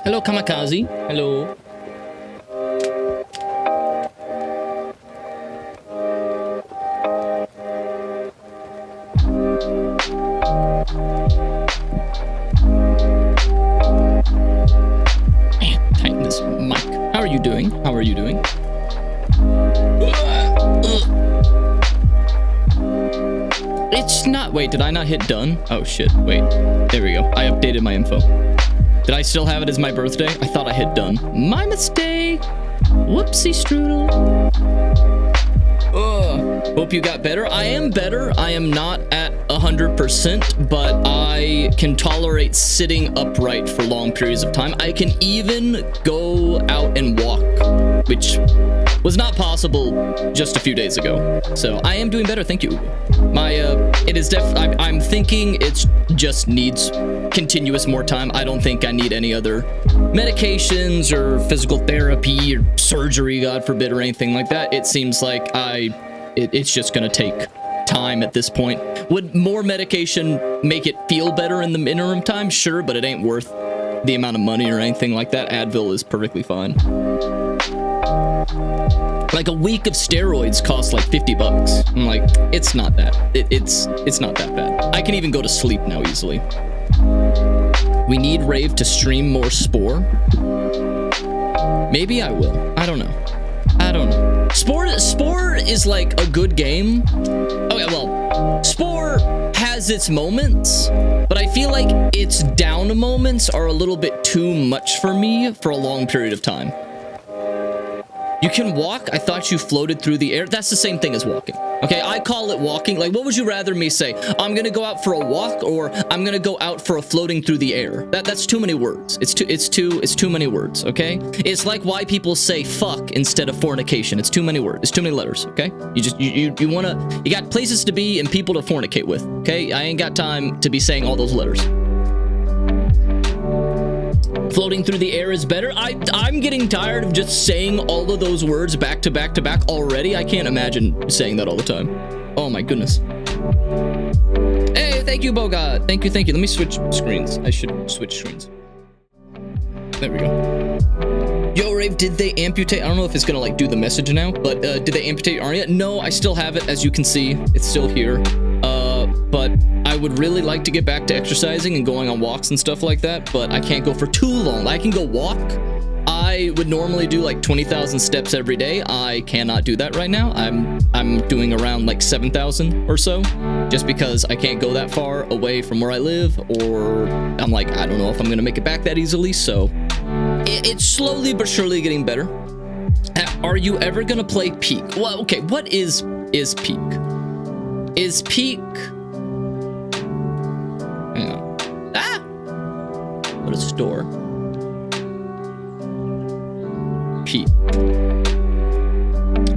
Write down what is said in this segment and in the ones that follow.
Hello, Kamikaze. Hello. Tighten this mic. How are you doing? How are you doing? It's not. Wait, did I not hit done? Oh shit. Wait. There we go. I updated my info. Did I still have it as my birthday? I thought I hit done. My mistake. Whoopsie strudel. Hope you got better. I am better. I am not at 100%, but I can tolerate sitting upright for long periods of time. I can even go out and walk, which was not possible just a few days ago. So I am doing better. Thank you. It is I'm thinking it just needs continuous more time. I don't think I need any other medications or physical therapy or surgery, God forbid, or anything like that. It seems like it's just gonna take time at this point. Would more medication make it feel better in the interim time? Sure, but it ain't worth the amount of money or anything like that. Advil is perfectly fine. Like a week of steroids costs like 50 bucks. I'm like, it's not that. It's not that bad. I can even go to sleep now easily. We need Rave to stream more Spore. Maybe I will. I don't know. Spore is like a good game. Okay, well, Spore has its moments, but I feel like its down moments are a little bit too much for me for a long period of time. You can walk. I thought you floated through the air. That's the same thing as walking. Okay, I call it walking. Like, what would you rather me say? I'm gonna go out for a walk, or I'm gonna go out for a floating through the air. That's too many words. It's too many words. Okay, it's like why people say fuck instead of fornication. It's too many words. It's too many letters. Okay, you got places to be and people to fornicate with. Okay, I ain't got time to be saying all those letters. Floating through the air is better. I'm getting tired of just saying all of those words back to back to back already. I can't imagine saying that all the time. Oh my goodness. Hey, thank you, Bogart. Thank you. Let me switch screens. I should switch screens. There we go. Yo, Rave, did they amputate? I don't know if it's gonna like do the message now, but did they amputate Arya? No, I still have it. As you can see, it's still here. But I would really like to get back to exercising and going on walks and stuff like that, but I can't go for too long. I can go walk. I would normally do like 20,000 steps every day. I cannot do that right now. I'm doing around like 7,000 or so, just because I can't go that far away from where I live, or I'm like, I don't know if I'm gonna make it back that easily. So it's slowly but surely getting better. Are you ever gonna play Peak? Well, okay, what is Peak? Is Peak... Hang on. Ah! What a store. Peak.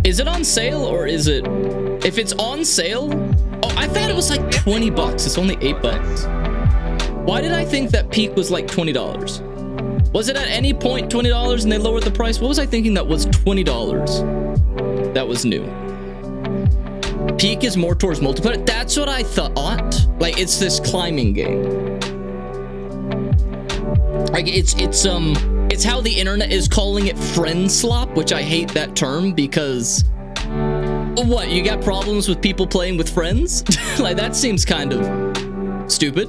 Is it on sale, or is it... If it's on sale... Oh, I thought it was like 20 bucks. It's only 8 bucks. Why did I think that Peak was like $20? Was it at any point $20 and they lowered the price? What was I thinking that was $20? That was new. Peak is more towards multiplayer. That's what I thought. Like, it's this climbing game. Like, it's how the internet is calling it friend slop, which I hate that term because what, you got problems with people playing with friends? Like, that seems kind of stupid.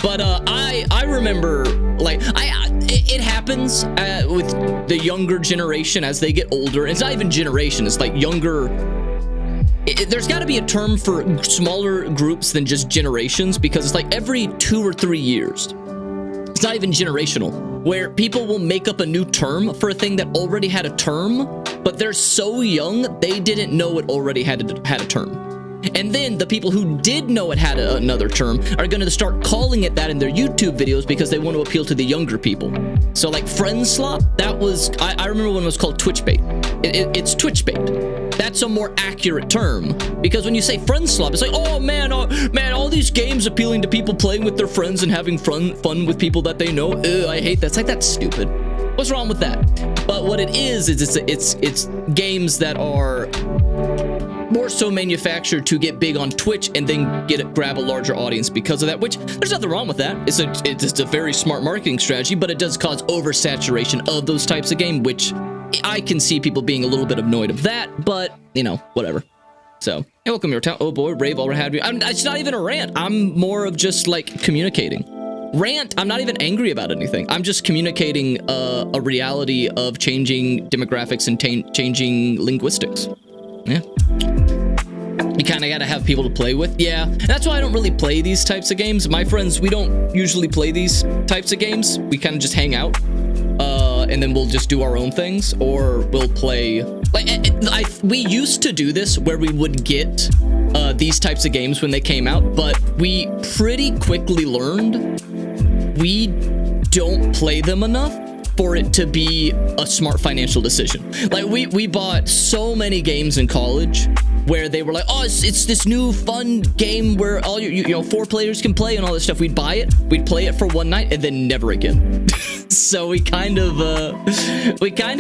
But I remember, like, it happens with the younger generation as they get older. It's not even generation, it's like younger. There's got to be a term for smaller groups than just generations, because it's like every 2 or 3 years. It's not even generational, where people will make up a new term for a thing that already had a term, but they're so young they didn't know it already had a term. And then the people who did know it had another term are going to start calling it that in their YouTube videos because they want to appeal to the younger people. So like friend slop, that was, I remember when it was called Twitch bait. It's Twitch bait. That's a more accurate term, because when you say friend slop, it's like, oh man, all these games appealing to people playing with their friends and having fun with people that they know. I hate that. It's like, that's stupid. What's wrong with that? But what it is it's games that are more so manufactured to get big on Twitch and then grab a larger audience because of that, which there's nothing wrong with that. It's a very smart marketing strategy, but it does cause oversaturation of those types of game, which I can see people being a little bit annoyed of that, but, you know, whatever. So, hey, welcome to your town. Oh boy, Rave already had me. It's not even a rant. I'm more of just, like, communicating. Rant, I'm not even angry about anything. I'm just communicating a reality of changing demographics and changing linguistics. Yeah. You kind of got to have people to play with. Yeah, that's why I don't really play these types of games. My friends, we don't usually play these types of games. We kind of just hang out, and then we'll just do our own things, or we'll play. Like, we used to do this where we would get these types of games when they came out, but we pretty quickly learned we don't play them enough for it to be a smart financial decision. Like, we bought so many games in college where they were like, oh, it's this new fun game where all you know 4 players can play and all this stuff. We'd buy it, we'd play it for one night, and then never again. So we kind of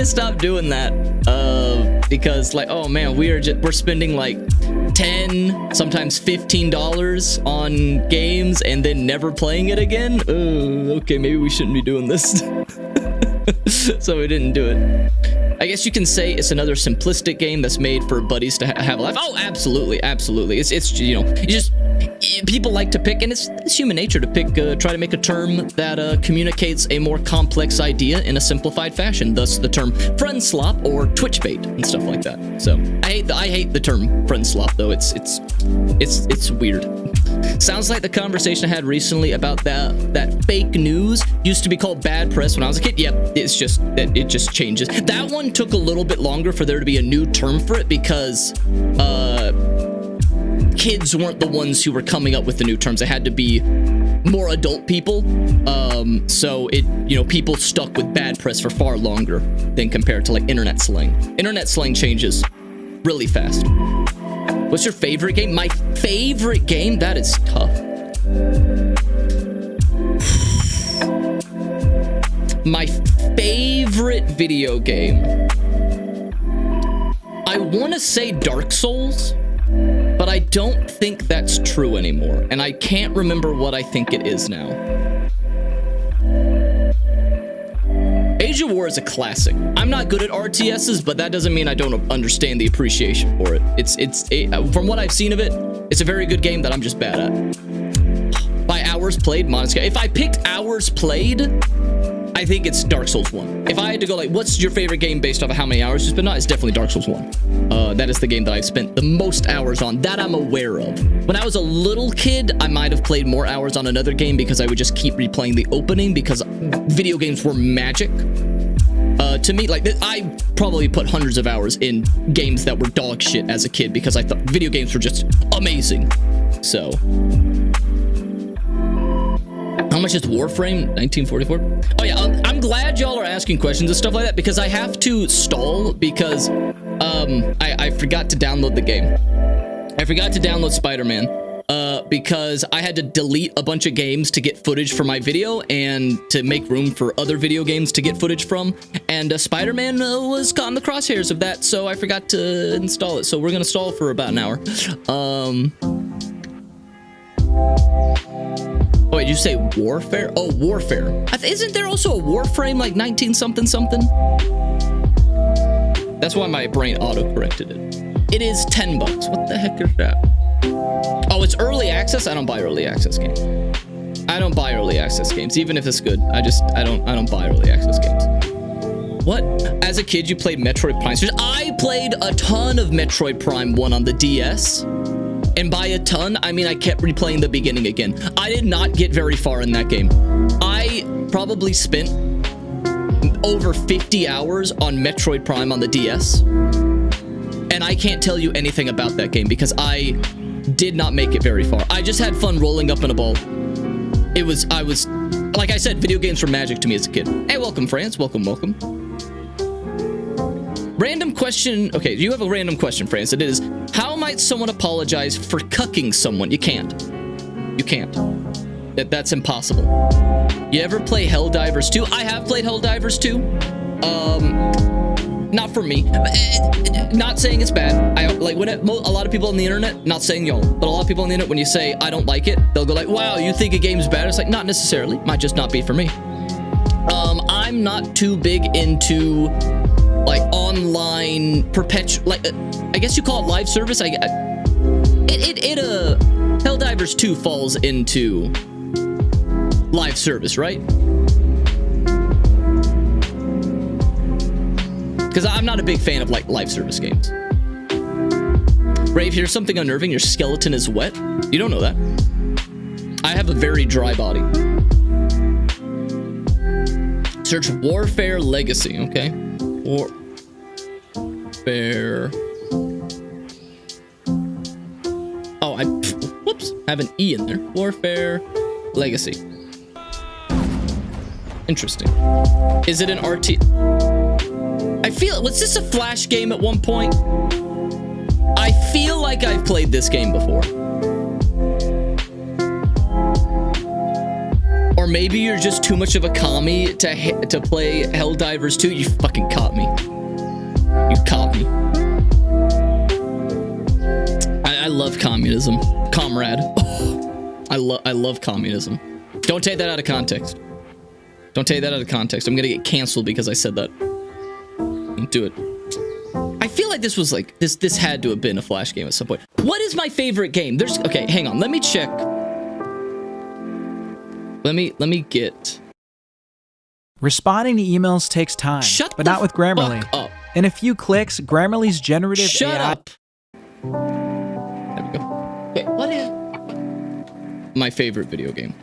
stopped doing that because, like, oh man, we're spending like $10, sometimes $15 on games and then never playing it again. Okay, maybe we shouldn't be doing this. So we didn't do it. I guess you can say it's another simplistic game that's made for buddies to have a life. Oh, absolutely, absolutely. It's you know, people like to pick, and it's human nature to pick, try to make a term that communicates a more complex idea in a simplified fashion. Thus, the term friend slop or Twitch bait and stuff like that. So I hate the term friend slop though. It's weird. Sounds like the conversation I had recently about that fake news used to be called bad press when I was a kid. Yep, it just changes. That one took a little bit longer for there to be a new term for it because kids weren't the ones who were coming up with the new terms. It had to be more adult people. So people stuck with bad press for far longer than compared to like internet slang. Internet slang changes really fast. What's your favorite game? My favorite game? That is tough. My favorite video game. I want to say Dark Souls, but I don't think that's true anymore, and I can't remember what I think it is now. Age of War is a classic. I'm not good at RTSs, but that doesn't mean I don't understand the appreciation for it. From what I've seen of it, it's a very good game that I'm just bad at. By hours played, modest. If I picked hours played, I think it's Dark Souls 1. If I had to go like, what's your favorite game based off of how many hours you spent on, it's definitely Dark Souls 1. That is the game that I've spent the most hours on, that I'm aware of. When I was a little kid, I might have played more hours on another game because I would just keep replaying the opening because video games were magic. To me, like, I probably put hundreds of hours in games that were dog shit as a kid because I thought video games were just amazing. So... How much is Warframe? 1944? Oh yeah, I'm glad y'all are asking questions and stuff like that because I have to stall because I forgot to download the game. I forgot to download Spider-Man because I had to delete a bunch of games to get footage for my video and to make room for other video games to get footage from. And Spider-Man was caught in the crosshairs of that, so I forgot to install it. So we're gonna stall for about an hour. Oh, wait, did you say Warfare? Oh, Warfare. Isn't there also a Warframe like 19-something something? That's why my brain auto-corrected it. It is $10. What the heck is that? Oh, it's early access? I don't buy early access games. I don't buy early access games, even if it's good. I don't buy early access games. What? As a kid, you played Metroid Prime? I played a ton of Metroid Prime 1 on the DS. And by a ton, I mean I kept replaying the beginning again. I did not get very far in that game. I probably spent over 50 hours on Metroid Prime on the DS. And I can't tell you anything about that game because I did not make it very far. I just had fun rolling up in a ball. Like I said, video games were magic to me as a kid. Hey, welcome, France. Welcome, welcome. Random question. Okay, you have a random question, France. It is, how might someone apologize for cucking someone? You can't. You can't. That's impossible. You ever play Helldivers 2? I have played Helldivers 2. not for me. Not saying it's bad. I like when a lot of people on the internet, not saying y'all, but a lot of people on the internet, when you say I don't like it, they'll go like, wow, you think a game's bad? It's like, not necessarily. Might just not be for me. I'm not too big into like online perpetual, like I guess you call it live service. Helldivers 2 falls into live service, right? Because I'm not a big fan of like live service games. Rave, here's something unnerving. Your skeleton is wet. You don't know that. I have a very dry body. Search Warfare Legacy, okay? Warfare. Oh, whoops, have an E in there. Warfare Legacy. Interesting. Is it an RT? I feel, was this a Flash game at one point? I feel like I've played this game before. Or maybe you're just too much of a commie to play Helldivers 2. You fucking caught me. You caught me. I love communism. Comrade. I love communism. Don't take that out of context. Don't take that out of context. I'm gonna get canceled because I said that. Don't do it. I feel like this was like, this had to have been a Flash game at some point. What is my favorite game? Okay, hang on. Let me check. Let me get... Responding to emails takes time, but not with Grammarly. Up. In a few clicks, Grammarly's generative Shut AI... up. There we go. Okay, what is my favorite video game?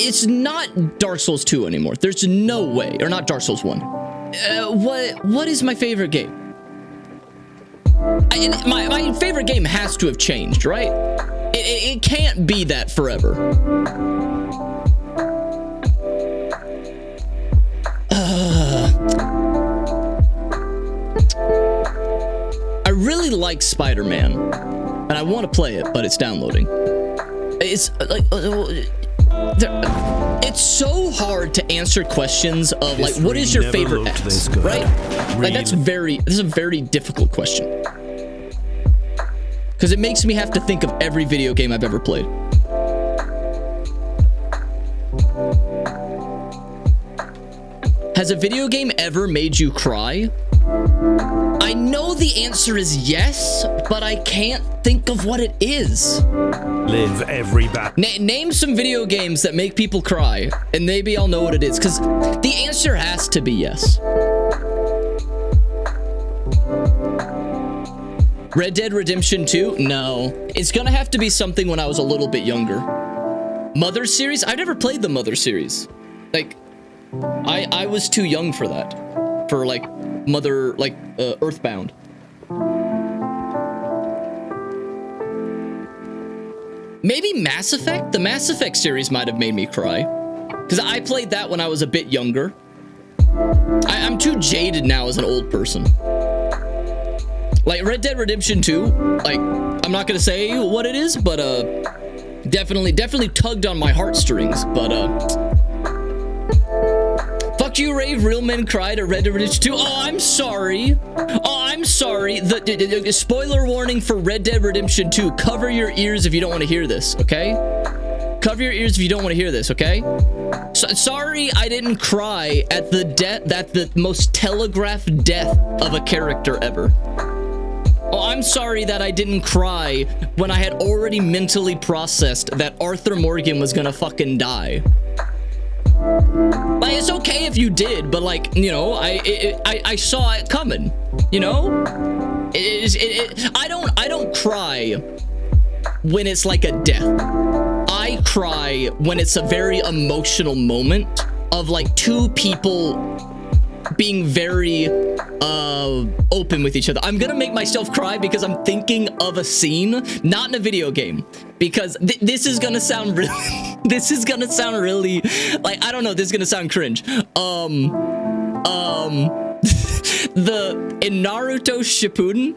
It's not Dark Souls 2 anymore. There's no way. Or not Dark Souls 1. What is my favorite game? My favorite game has to have changed, right? It can't be that forever. I really like Spider-Man, and I want to play it, but it's downloading. It's like it's so hard to answer questions of like, what is your favorite X, right? Like this is a very difficult question. Because it makes me have to think of every video game I've ever played. Has a video game ever made you cry? I know the answer is yes, but I can't think of what it is. Live every battle. Name some video games that make people cry, and maybe I'll know what it is, because the answer has to be yes. Red Dead Redemption 2? No. It's gonna have to be something when I was a little bit younger. Mother series? I've never played the Mother series. Like, I was too young for that. For, like, Mother, like, Earthbound. Maybe Mass Effect? The Mass Effect series might have made me cry. Because I played that when I was a bit younger. I'm too jaded now as an old person. Like, Red Dead Redemption 2, like, I'm not gonna say what it is, but, definitely tugged on my heartstrings, but, fuck you, Rave. Real men cried at Red Dead Redemption 2. Oh, I'm sorry. Oh, I'm sorry. The spoiler warning for Red Dead Redemption 2. Cover your ears if you don't want to hear this, okay? Cover your ears if you don't want to hear this, okay? Sorry I didn't cry at the most telegraphed death of a character ever. Oh, I'm sorry that I didn't cry when I had already mentally processed that Arthur Morgan was gonna fucking die. Like, it's okay if you did, but like, you know, I saw it coming, you know? I don't cry when it's like a death. I cry when it's a very emotional moment of like two people being very open with each other. I'm gonna make myself cry because I'm thinking of a scene, not in a video game, because this is gonna sound really this is gonna sound really, like, I don't know, this is gonna sound cringe. In Naruto Shippuden,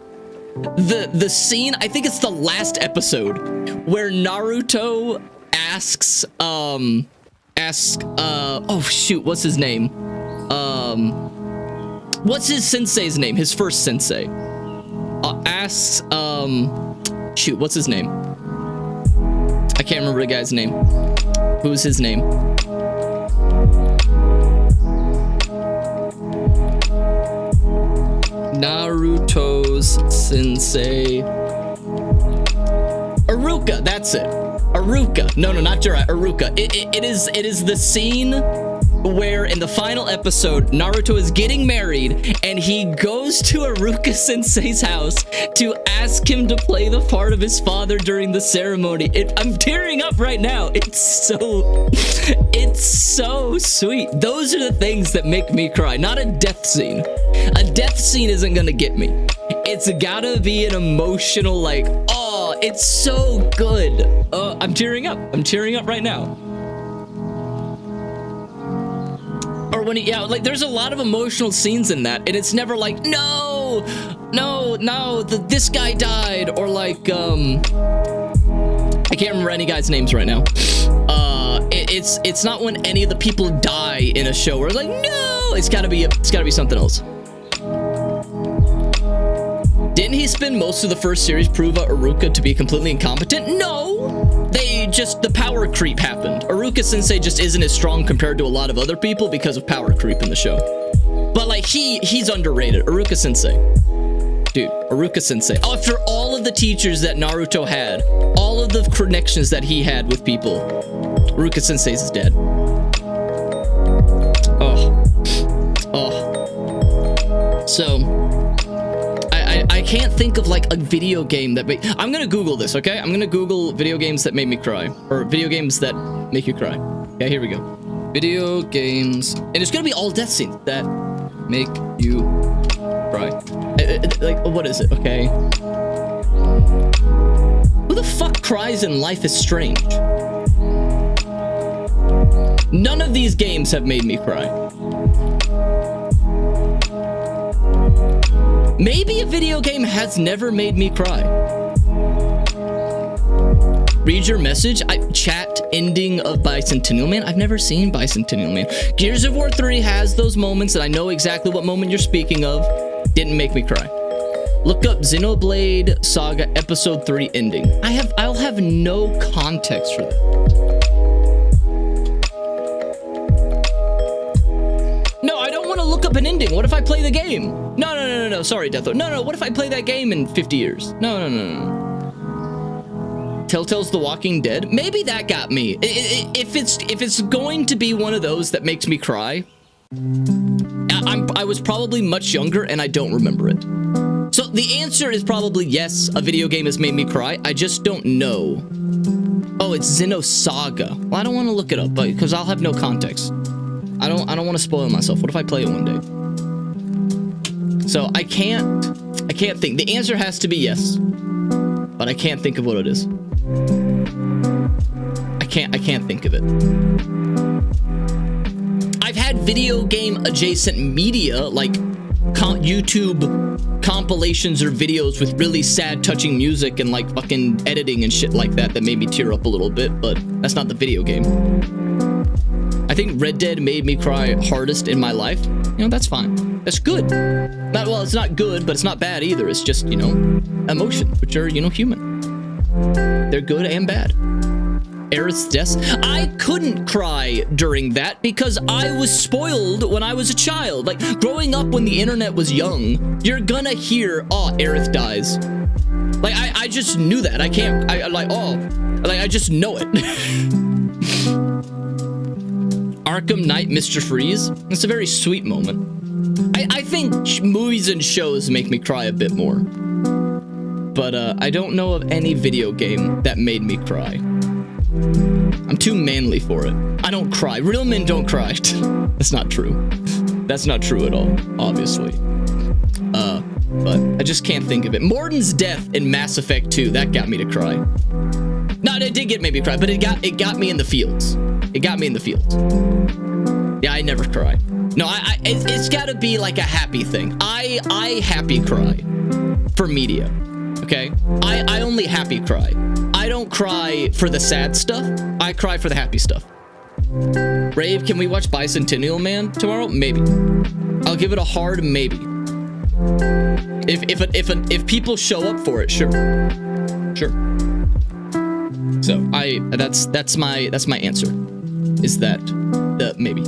the scene, I think it's the last episode, where Naruto asks oh shoot, what's his name? what's his sensei's name? His first sensei. Asks, shoot, what's his name? I can't remember the guy's name. Who's his name? Naruto's sensei. Iruka, that's it. Iruka. No, not Jiraiya. Iruka. It is the scene where in the final episode, Naruto is getting married and he goes to Iruka Sensei's house to ask him to play the part of his father during the ceremony. I'm tearing up right now. It's so sweet. Those are the things that make me cry, not a death scene. A death scene isn't gonna get me. It's gotta be an emotional, like, oh, it's so good. I'm tearing up. I'm tearing up right now. Or when like there's a lot of emotional scenes in that, and it's never like, no, this guy died, or like, I can't remember any guys' names right now. It's not when any of the people die in a show where it's like, no, it's gotta be something else. Didn't he spend most of the first series prove Iruka to be completely incompetent? No! The power creep happened. Iruka Sensei just isn't as strong compared to a lot of other people because of power creep in the show. But like, he's underrated. Iruka Sensei. Dude, Iruka Sensei. After all of the teachers that Naruto had, all of the connections that he had with people, Iruka Sensei's is dead. So, I can't think of like a video game that I'm gonna Google this, okay? I'm gonna Google video games that made me cry, or video games that make you cry. Okay, here we go. Video games, and it's gonna be all death scenes that make you cry. Like, what is it? Okay. Who the fuck cries in Life is Strange? None of these games have made me cry. Maybe a video game has never made me cry. Read your message. Chat ending of Bicentennial Man. I've never seen Bicentennial Man. Gears of War 3 has those moments, and I know exactly what moment you're speaking of. Didn't make me cry. Look up Xenoblade Saga Episode 3 ending. I'll have no context for that. Look up an ending. What if I play the game? No. Sorry, Deathlo. No. What if I play that game in 50 years? No. Telltale's The Walking Dead. Maybe that got me. If it's going to be one of those that makes me cry, I was probably much younger and I don't remember it. So the answer is probably yes. A video game has made me cry. I just don't know. Oh, it's Xenosaga. Well, I don't want to look it up, because I'll have no context. I don't want to spoil myself. What if I play it one day? So I can't think. The answer has to be yes, but I can't think of what it is. I can't think of it. I've had video game adjacent media like YouTube compilations or videos with really sad, touching music and like fucking editing and shit like that made me tear up a little bit, but that's not the video game. I think Red Dead made me cry hardest in my life. You know, that's fine. That's good. Well, it's not good, but it's not bad either. It's just, you know, emotion, which are, you know, human. They're good and bad. Aerith's death. I couldn't cry during that because I was spoiled when I was a child. Like, growing up when the internet was young, you're gonna hear, oh, Aerith dies. Like, I just knew that. I just know it. Arkham Knight, Mr. Freeze. It's a very sweet moment. I think movies and shows make me cry a bit more. But I don't know of any video game that made me cry. I'm too manly for it. I don't cry. Real men don't cry. That's not true. That's not true at all, obviously. But I just can't think of it. Morden's death in Mass Effect 2, that got me to cry. No, it did get me to cry, but it got me in the feels. It got me in the fields. Yeah, I never cry. No, it's gotta be like a happy thing. I happy cry for media, okay? I only happy cry. I don't cry for the sad stuff. I cry for the happy stuff. Rave, can we watch Bicentennial Man tomorrow? Maybe. I'll give it a hard maybe. If people show up for it, sure. So that's my answer. Is that maybe?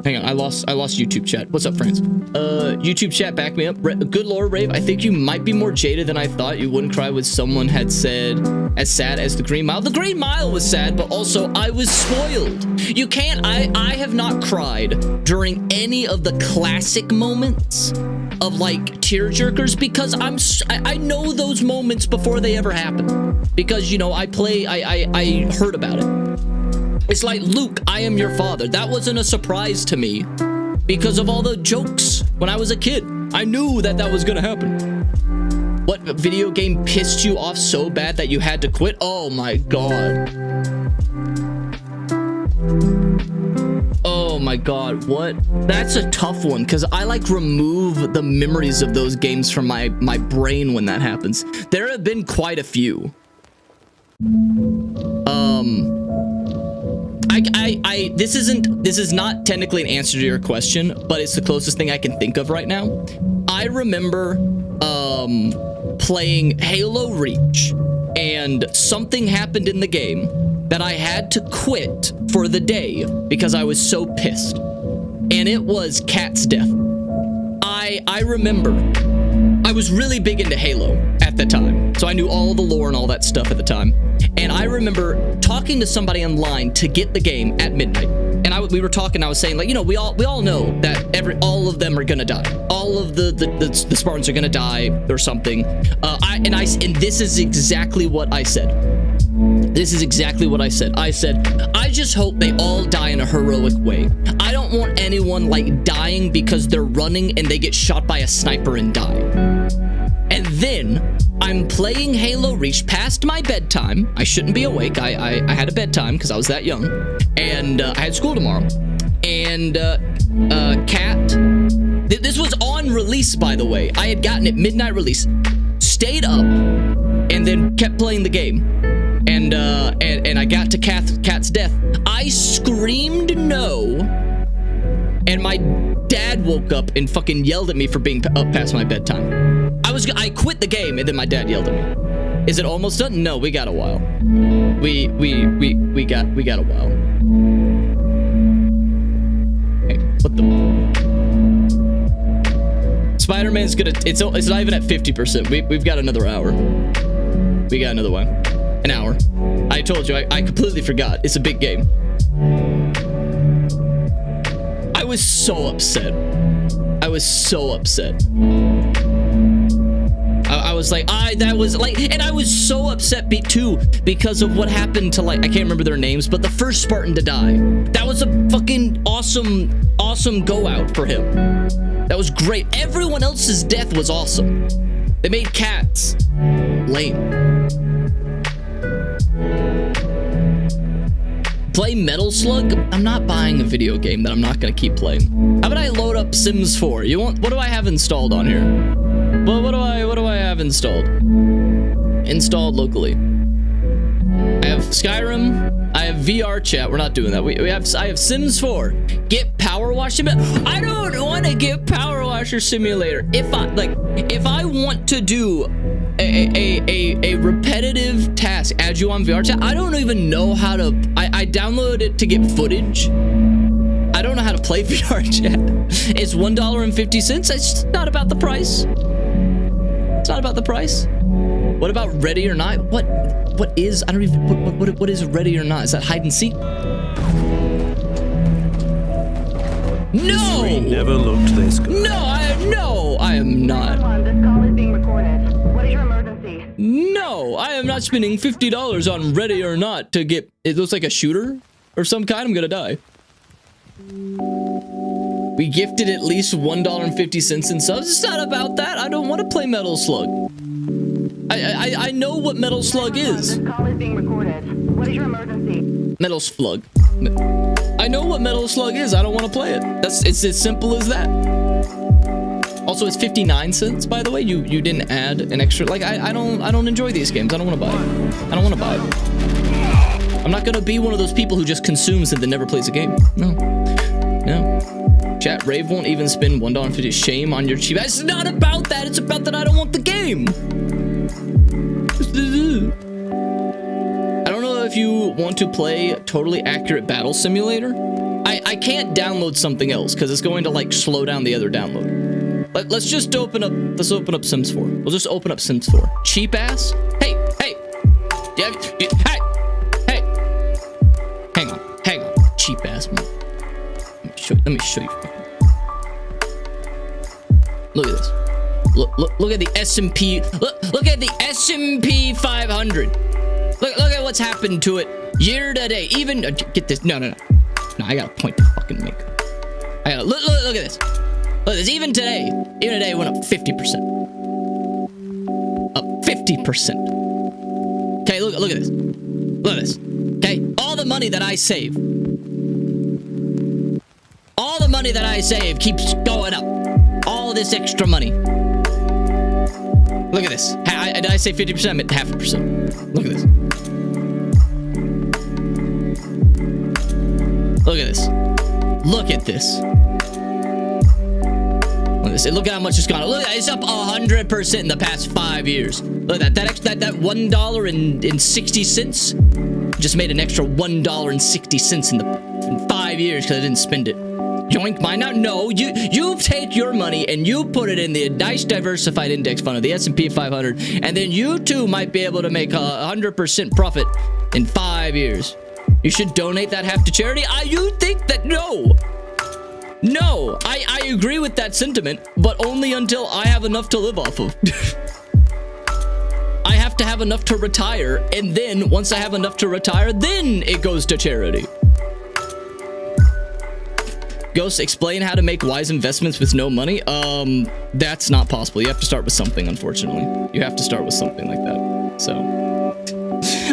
Hang on, I lost YouTube chat. What's up, friends? YouTube chat, back me up. Good lord, Rave, I think you might be more jaded than I thought. You wouldn't cry when someone had said as sad as the Green Mile. The Green Mile was sad, but also I was spoiled. You can't. I have not cried during any of the classic moments of like tearjerkers because I know those moments before they ever happen because you know I heard about it. It's like, Luke, I am your father. That wasn't a surprise to me because of all the jokes when I was a kid. I knew that was gonna happen. What video game pissed you off so bad that you had to quit? Oh my god. Oh my god, what? That's a tough one because I like remove the memories of those games from my brain when that happens. There have been quite a few. This is not technically an answer to your question, but it's the closest thing I can think of right now. I remember playing Halo Reach, and something happened in the game that I had to quit for the day because I was so pissed. And it was Cat's death. I remember I was really big into Halo at the time, so I knew all the lore and all that stuff at the time. And I remember talking to somebody online to get the game at midnight. And we were talking, I was saying, like, you know, we all know that all of them are gonna die. All of the Spartans are gonna die or something. And this is exactly what I said. This is exactly what I said. I said, I just hope they all die in a heroic way. I don't want anyone like dying because they're running and they get shot by a sniper and die. And then I'm playing Halo Reach past my bedtime. I shouldn't be awake. I had a bedtime because I was that young. And I had school tomorrow. And Cat, this was on release, by the way. I had gotten it midnight release. Stayed up and then kept playing the game. And I got to Cat's death. I screamed no. And my dad woke up and fucking yelled at me for being up past my bedtime. I quit the game and then my dad yelled at me. Is it almost done? No, we got a while. We got a while. Hey, what the? Spider-Man's gonna. It's not even at 50%. We've got another hour. We got another one. An hour. I told you. I completely forgot. It's a big game. I was so upset. I was so upset. I was like, that was like, and I was so upset too because of what happened to, like, I can't remember their names, but the first Spartan to die. That was a fucking awesome go out for him. That was great. Everyone else's death was awesome. They made Cats lame. Play Metal Slug? I'm not buying a video game that I'm not gonna keep playing. How about I load up Sims 4? What do I have installed on here? Well, what do I have installed? Installed locally. I have Skyrim. I have VR chat. We're not doing that. I have Sims 4. Get Power Wash Simulator. I don't want to get Power Washer Simulator. If I want to do a repetitive task, add you on VR chat, I don't even know how to. I downloaded it to get footage. I don't know how to play VR chat. It's $1.50. It's not about the price. It's not about the price. What about Ready or Not? What is? I don't even. What is Ready or Not? Is that hide and seek? No. Never looked this good. No, I am not. This call is being recorded. What is your emergency? No, I am not spending $50 on Ready or Not to get. It looks like a shooter or some kind. I'm gonna die. We gifted at least $1.50 in subs. It's not about that. I don't want to play Metal Slug. I know what Metal Slug is. This call is being recorded. What is your emergency? Metal Slug. I know what Metal Slug is. I don't want to play it. It's as simple as that. Also, it's 59 cents, by the way. You didn't add an extra. Like I don't enjoy these games. I don't want to buy it. I don't want to buy it. I'm not gonna be one of those people who just consumes and then never plays a game. No. Chat, Rave won't even spend $1.50. Shame on your cheap. It's not about that. It's about that I don't want the game. I don't know if you want to play Totally Accurate Battle Simulator. I can't download something else because it's going to like slow down the other download. Let's just open up Sims 4. We'll just open up Sims 4. Cheap ass. Hey. Hey. Hang on. Cheap ass man. Let me show you. Look at this. Look at the S&P. Look at the S&P 500. Look at what's happened to it year to date. Even get this. No. I got a point to fucking make. I gotta look at this. Look at this. Even today it went up 50%. Up 50%. Okay, look at this. Look at this. Okay, all the money that I save. All the money that I save keeps going up. All this extra money. Look at this. Did I say 50%? I meant 0.5%. Look at this. Look at this. Look at this. Look at how much it's gone. Look at that. It's up 100% in the past 5 years. Look at that. That $1.60 just made an extra $1.60 in 5 years because I didn't spend it. Yoink mine. Now, no, you take your money and you put it in the nice diversified index fund of the S&P 500, and then you too might be able to make 100% profit in 5 years. You should donate that half to charity. You think that? No, I agree with that sentiment, but only until I have enough to live off of. I have to have enough to retire, and then once I have enough to retire, then it goes to charity. Ghost, explain how to make wise investments with no money. That's not possible. You have to start with something, unfortunately. You have to start with something like that. So,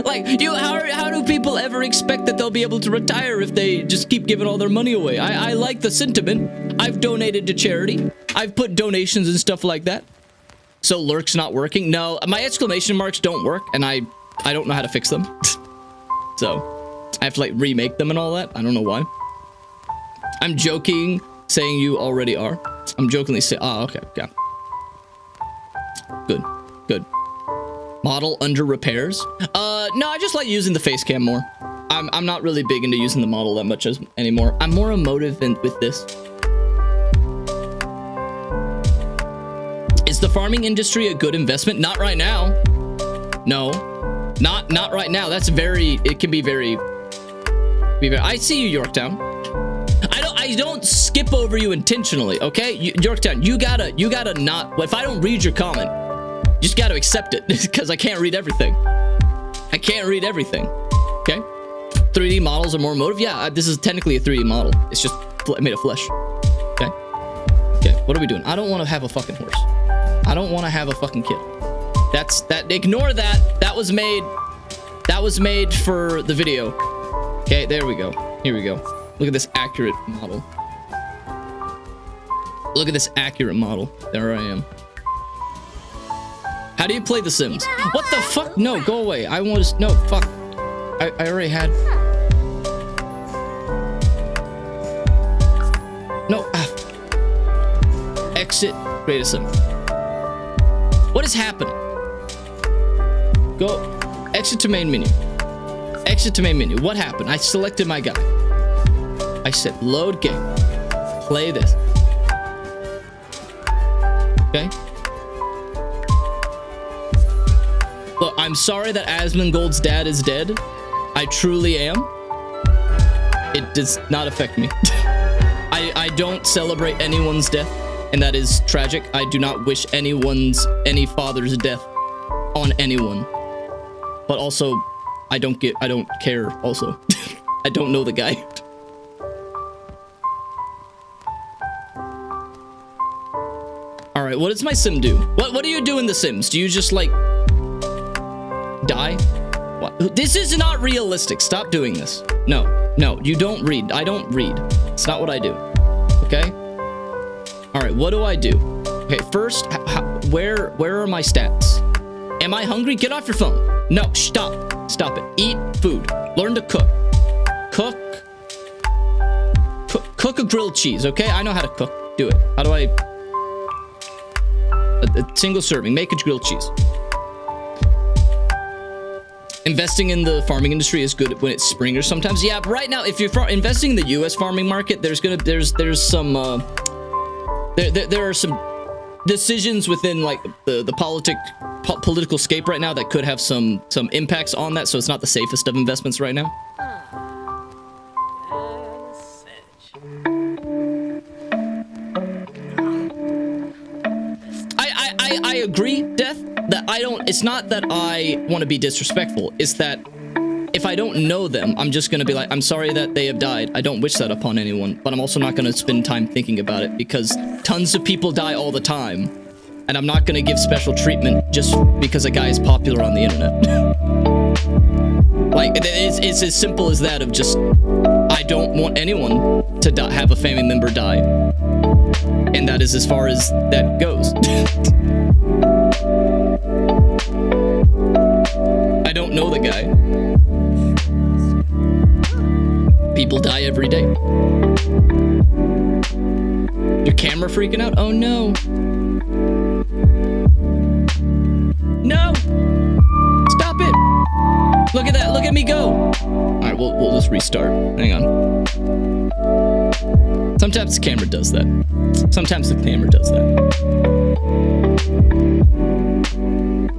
like, how do people ever expect that they'll be able to retire if they just keep giving all their money away? I like the sentiment. I've donated to charity. I've put donations and stuff like that. So lurk's not working. No, my exclamation marks don't work, and I don't know how to fix them. So I have to like remake them and all that. I don't know why. I'm joking, saying you already are. I'm jokingly saying, okay. Good. Model under repairs? No, I just like using the face cam more. I'm not really big into using the model that much anymore. I'm more emotive with this. Is the farming industry a good investment? Not right now. No, not right now. It can be very, I see you, Yorktown. I don't skip over you intentionally, okay? Yorktown, you gotta not, if I don't read your comment, you just gotta accept it, because I can't read everything. Okay? 3D models are more emotive? Yeah, this is technically a 3D model. It's just made of flesh. Okay, what are we doing? I don't want to have a fucking horse. I don't want to have a fucking kid. Ignore that. That was made for the video. Okay, there we go. Here we go. Look at this accurate model. There I am. How do you play The Sims? What the fuck? No, go away. I want to... No, fuck. I already had... No. Exit. Create a sim. What is happening? Go. Exit to main menu. What happened? I selected my guy. I said, load game. Play this. Okay. Look, I'm sorry that Asmongold's dad is dead. I truly am. It does not affect me. I don't celebrate anyone's death, and that is tragic. I do not wish any father's death on anyone. But also, I don't care also. I don't know the guy. All right, what does my sim do? What do you do in The Sims? Do you just like die? What? This is not realistic. Stop doing this. No, you don't read. I don't read. It's not what I do. Okay? All right, what do I do? Okay, first, where are my stats? Am I hungry? Get off your phone. No, stop. Stop it. Eat food. Learn to cook. Cook a grilled cheese, okay? I know how to cook. Do it. How do I... A single serving. Make a grilled cheese. Investing in the farming industry is good when it's spring or sometimes. Yeah, but right now, if you're investing in the U.S. farming market, there's some there are some decisions within like the political scape right now that could have some impacts on that. So it's not the safest of investments right now. I agree, Death, that it's not that I want to be disrespectful. It's that if I don't know them, I'm just going to be like, I'm sorry that they have died. I don't wish that upon anyone, but I'm also not going to spend time thinking about it because tons of people die all the time. And I'm not going to give special treatment just because a guy is popular on the internet. Like, it's as simple as that of just, I don't want anyone to have a family member die. And that is as far as that goes. I don't know the guy. People die every day. Your camera freaking out? Oh no. No! Stop it! Look at that, look at me go! Alright, we'll just restart. Hang on. Sometimes the camera does that. Sometimes the camera does that.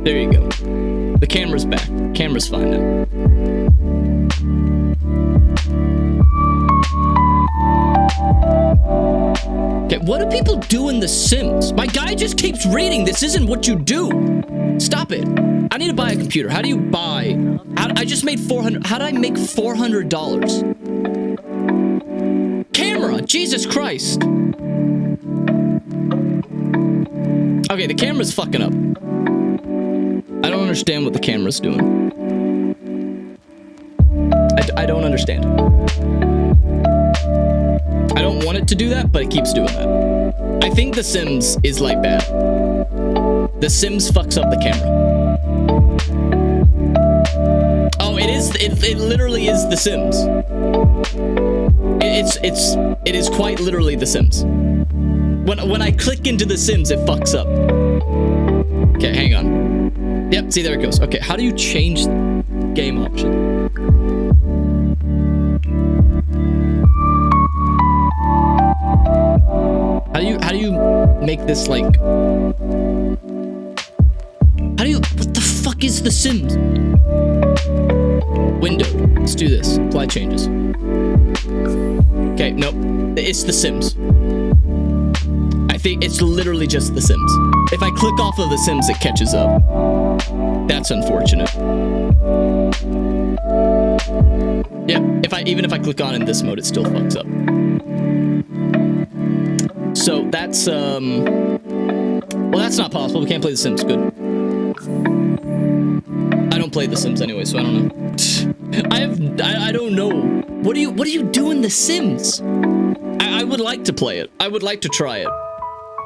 There you go. The camera's back. Camera's fine now. Okay, what do people do in The Sims? My guy just keeps reading. This isn't what you do. Stop it. I need to buy a computer. How do you buy? I just made $400. How did I make $400? Camera, Jesus Christ. Okay, the camera's fucking up. I don't understand what the camera's doing. I don't understand. I don't want it to do that, but it keeps doing that. I think The Sims is like bad. The Sims fucks up the camera. Oh, it is. It literally is The Sims. It is quite literally The Sims. When I click into The Sims, it fucks up. Okay, hang on. Yep, see, there it goes. Okay, how do you change game option? How do you make this like? What the fuck is The Sims? Windowed. Let's do this. Apply changes. Okay, nope. It's The Sims. I think it's literally just The Sims. If I click off of The Sims, it catches up. That's unfortunate. Yeah, even if I click on in this mode, it still fucks up. So that's well, that's not possible. We can't play The Sims. Good. I don't play The Sims anyway, so I don't know. I don't know. What do you do in The Sims? I would like to play it. I would like to try it.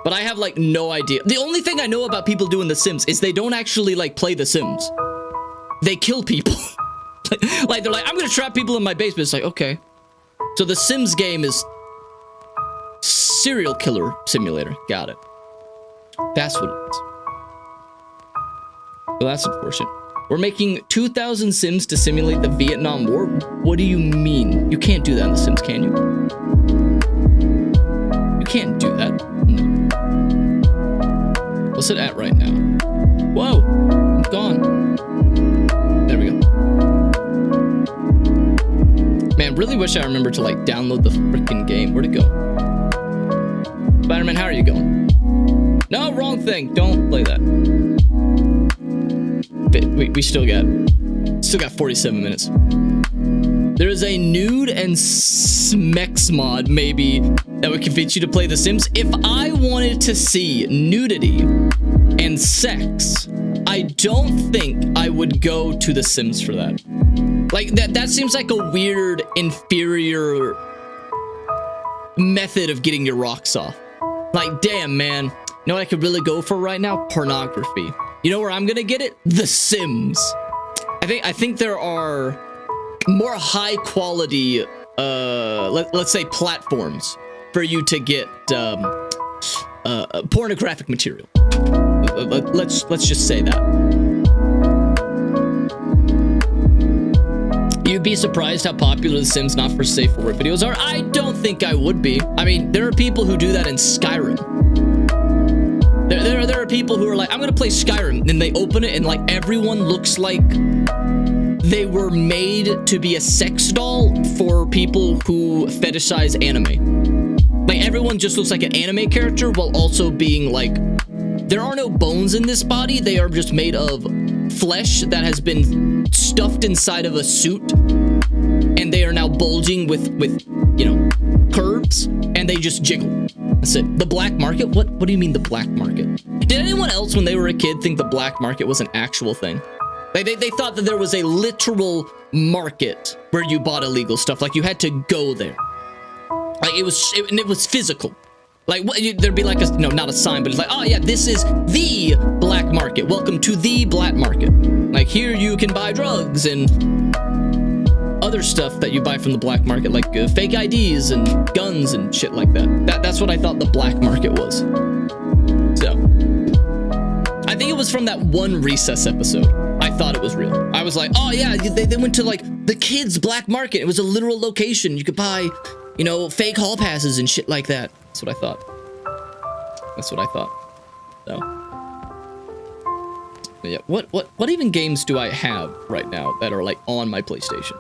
But I have like no idea. The only thing I know about people doing The Sims is they don't actually like play The Sims. They kill people. Like they're like, I'm gonna trap people in my basement. It's like, okay. So The Sims game is serial killer simulator. Got it. That's what it is. Well, that's unfortunate. We're making 2,000 Sims to simulate the Vietnam War? What do you mean? You can't do that in The Sims, can you? You can't do that. No. What's it at right now? Whoa! I'm gone. There we go. Man, really wish I remembered to like download the freaking game. Where'd it go? Spider-Man, how are you going? No, wrong thing. Don't play that. We still got 47 minutes. There is a nude and smex mod, maybe, that would convince you to play The Sims. If I wanted to see nudity and sex, I don't think I would go to The Sims for that. Like, that seems like a weird, inferior method of getting your rocks off. Like, damn, man. You know what I could really go for right now? Pornography. You know where I'm gonna get it? The Sims. I think there are more high quality, let's say platforms for you to get pornographic material. Let's just say that. You'd be surprised how popular The Sims Not for Safe for Work videos are. I don't think I would be. I mean, there are people who do that in Skyrim. There are people who are like, I'm gonna play Skyrim, and they open it and like everyone looks like they were made to be a sex doll for people who fetishize anime. Like everyone just looks like an anime character while also being like, there are no bones in this body. They are just made of flesh that has been stuffed inside of a suit, and they are now bulging with you know, curves, and they just jiggle. That's it. The black market? What do you mean the black market? Did anyone else when they were a kid think the black market was an actual thing? Like they thought that there was a literal market where you bought illegal stuff. Like you had to go there. Like it was physical. Like there'd be like a, no, not a sign, but it's like, oh yeah, this is the black market. Welcome to the black market. Like here you can buy drugs and other stuff that you buy from the black market, like fake IDs and guns and shit like that. That's what I thought the black market was. So I think it was from that one Recess episode. I thought it was real. I was like, oh yeah, they went to like the kids' black market. It was a literal location. You could buy, you know, fake hall passes and shit like that. That's what I thought. That's what I thought. So, but yeah. What even games do I have right now that are like on my PlayStation?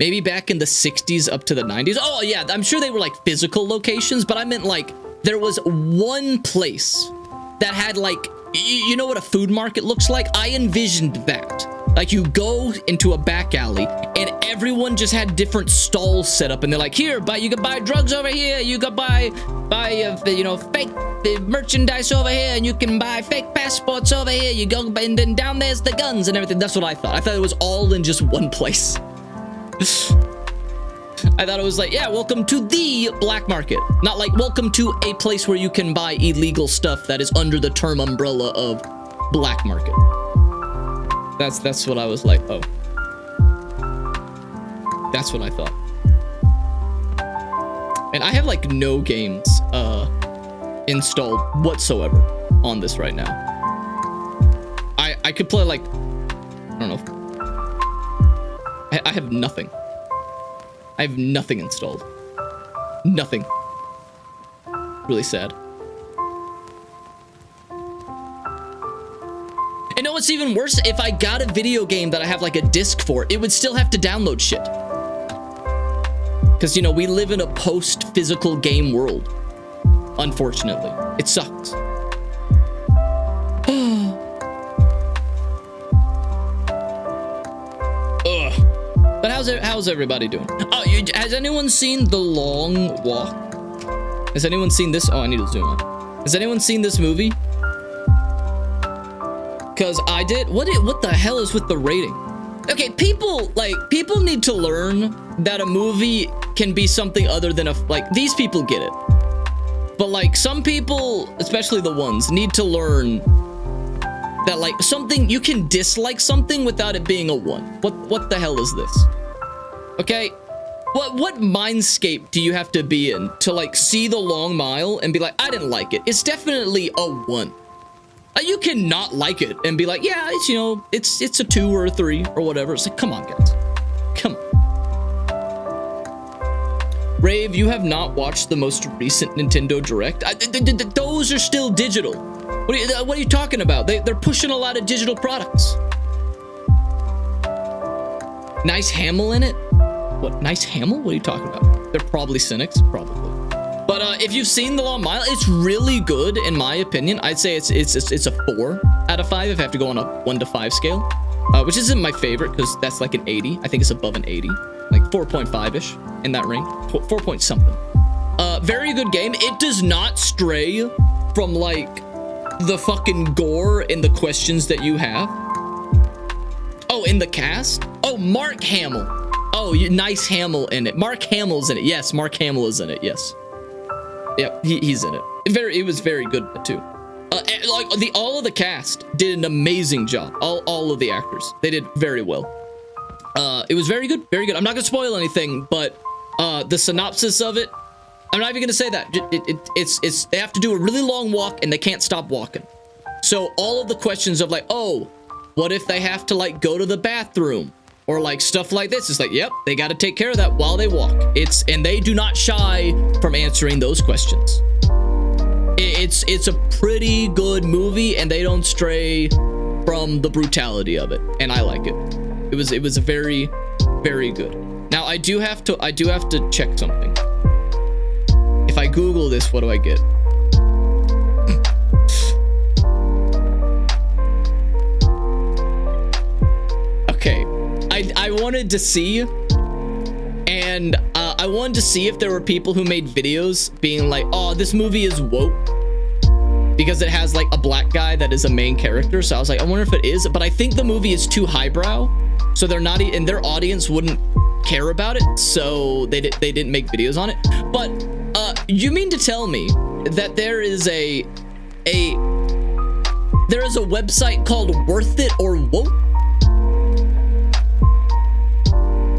Maybe back in the 60s up to the 90s. Oh yeah, I'm sure they were like physical locations, but I meant like there was one place that had like, you know what a food market looks like? I envisioned that. Like you go into a back alley and everyone just had different stalls set up, and they're like, here, you can buy drugs over here, you can buy you know, fake merchandise over here, and you can buy fake passports over here. You go, and then down there's the guns and everything. That's what I thought. I thought it was all in just one place. I thought it was like, yeah, welcome to the black market, not like welcome to a place where you can buy illegal stuff that is under the term umbrella of black market. That's what I was like, oh. That's what I thought. And I have like no games installed whatsoever on this right now. I could play like, I don't know. I have nothing. I have nothing installed. Nothing. Really sad. And no, what's even worse, if I got a video game that I have like a disc for, it would still have to download shit. Because, you know, we live in a post-physical game world. Unfortunately. It sucks. But how's everybody doing? Oh, has anyone seen The Long Walk? Has anyone seen this? Oh, I need to zoom in. Has anyone seen this movie? Because I did. What the hell is with the rating? Okay, people need to learn that a movie can be something other than like, these people get it. But like some people, especially the ones, need to learn that like something, you can dislike something without it being a 1. What the hell is this? Okay, what mindscape do you have to be in to like see The Long Mile and be like, I didn't like it? It's definitely a 1. You cannot like it and be like, yeah, it's, you know, it's a 2 or a 3 or whatever. It's like, come on, guys, come on. Rave, you have not watched the most recent Nintendo Direct? Those are still digital. What are you talking about? They're pushing a lot of digital products. Nice Hamill in it? What, Nice Hamill? What are you talking about? They're probably cynics, probably. But if you've seen The Long Mile, it's really good in my opinion. I'd say it's a 4 out of 5 if I have to go on a 1 to 5 scale, which isn't my favorite because that's like an 80. I think it's above an 80, like 4.5-ish in that range, 4 point something. Very good game. It does not stray from like the fucking gore in the questions that you have. Oh, in the cast? Oh, Mark Hamill. Oh, Nice Hamill in it. Mark Hamill's in it. Yes, Mark Hamill is in it. Yes. Yep, he's in it. It was very good too. Like all of the cast did an amazing job. All of the actors, they did very well. It was very good, very good. I'm not gonna spoil anything, but the synopsis of it, I'm not even gonna say that. It's they have to do a really long walk and they can't stop walking. So all of the questions of like, oh, what if they have to like go to the bathroom or like stuff like this? It's like, yep, they got to take care of that while they walk. And they do not shy from answering those questions. It's a pretty good movie, and they don't stray from the brutality of it, and I like it. It was a very, very good. Now I do have to check something. If I Google this, what do I get? Okay, I wanted to see, and I wanted to see if there were people who made videos being like, oh, this movie is woke because it has like a black guy that is a main character. So I was like, I wonder if it is, but I think the movie is too highbrow, so they're not, and their audience wouldn't care about it, so they didn't make videos on it. But you mean to tell me that there is a website called Worth It or Woke?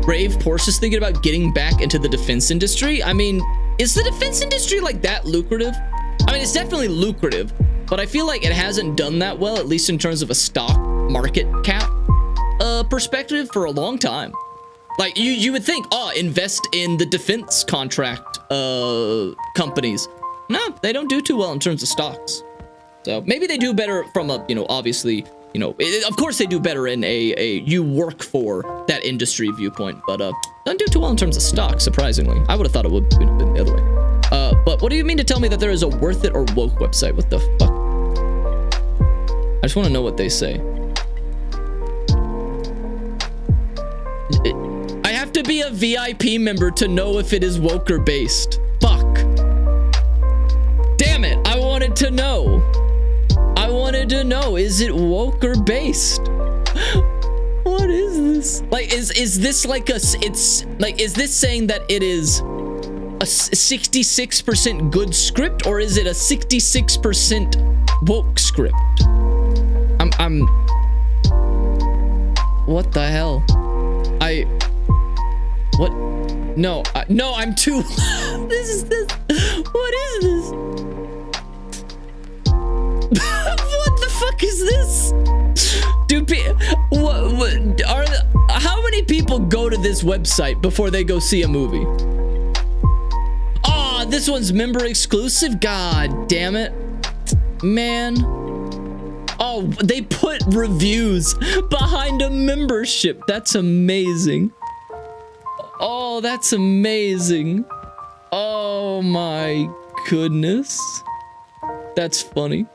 Rave Porsche is thinking about getting back into the defense industry. I mean, is the defense industry like that lucrative? I mean, it's definitely lucrative, but I feel like it hasn't done that well, at least in terms of a stock market cap perspective, for a long time. Like you would think, oh, invest in the defense contract companies. No, they don't do too well in terms of stocks. So maybe they do better from a, obviously, of course they do better in a you work for that industry viewpoint, but don't do too well in terms of stocks, surprisingly. I would have thought it would have been the other way. But what do you mean to tell me that there is a Worth It or Woke website? What the fuck? I just want to know what they say. I have to be a VIP member to know if it is woke or based. Fuck. Damn it, I wanted to know. I wanted to know, is it woke or based? What is this? Like, is this like is this saying that it is a 66% good script, or is it a 66% woke script? I'm what the hell? What? No, no, I'm too. What is this? What the fuck is this? How many people go to this website before they go see a movie? Oh, this one's member exclusive? God damn it. Man. Oh, they put reviews behind a membership. That's amazing. Oh, that's amazing. Oh my goodness. That's funny.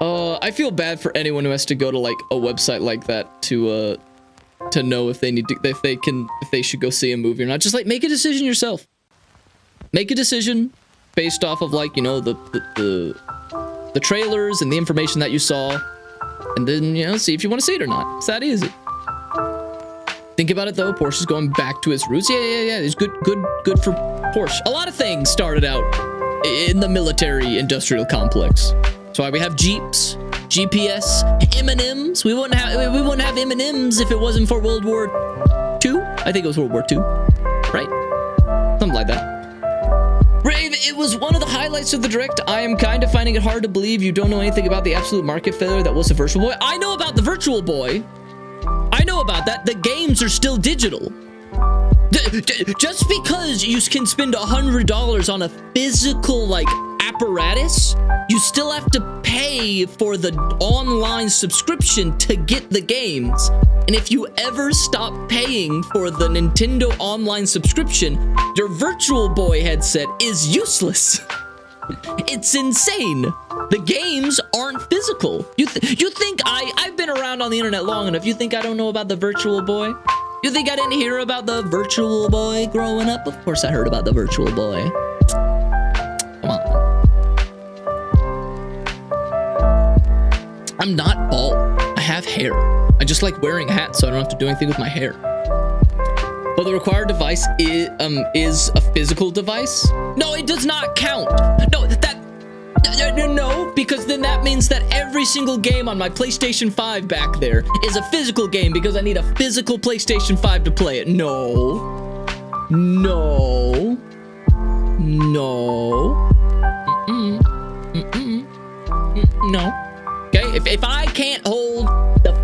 I feel bad for anyone who has to go to like a website like that to know if they should go see a movie or not. Just like make a decision yourself. Make a decision based off of like, the trailers and the information that you saw, and then, see if you want to see it or not. It's that easy. Think about it though, Porsche's going back to its roots. Yeah. It's good for Porsche. A lot of things started out in the military industrial complex. That's why we have Jeeps, GPS, M&Ms. We wouldn't have M&Ms if it wasn't for World War II. I think it was World War II, right? Something like that. Rave, it was one of the highlights of the direct. I am kind of finding it hard to believe you don't know anything about the absolute market failure that was the Virtual Boy. I know about the Virtual Boy. I know about that. The games are still digital. Just because you can spend $100 on a physical, like, apparatus, you still have to pay for the online subscription to get the games. And if you ever stop paying for the Nintendo online subscription, your Virtual Boy headset is useless. It's insane. The games aren't physical. You think I've been around on the internet long enough. You think I don't know about the Virtual Boy? You think I didn't hear about the Virtual Boy growing up? Of course I heard about the Virtual Boy. Come on. I'm not bald. I have hair. I just like wearing a hat so I don't have to do anything with my hair. But the required device is a physical device? No, it does not count. No, No, because then that means that every single game on my PlayStation 5 back there is a physical game because I need a physical PlayStation 5 to play it. No. No. No. No. Okay, if I can't hold the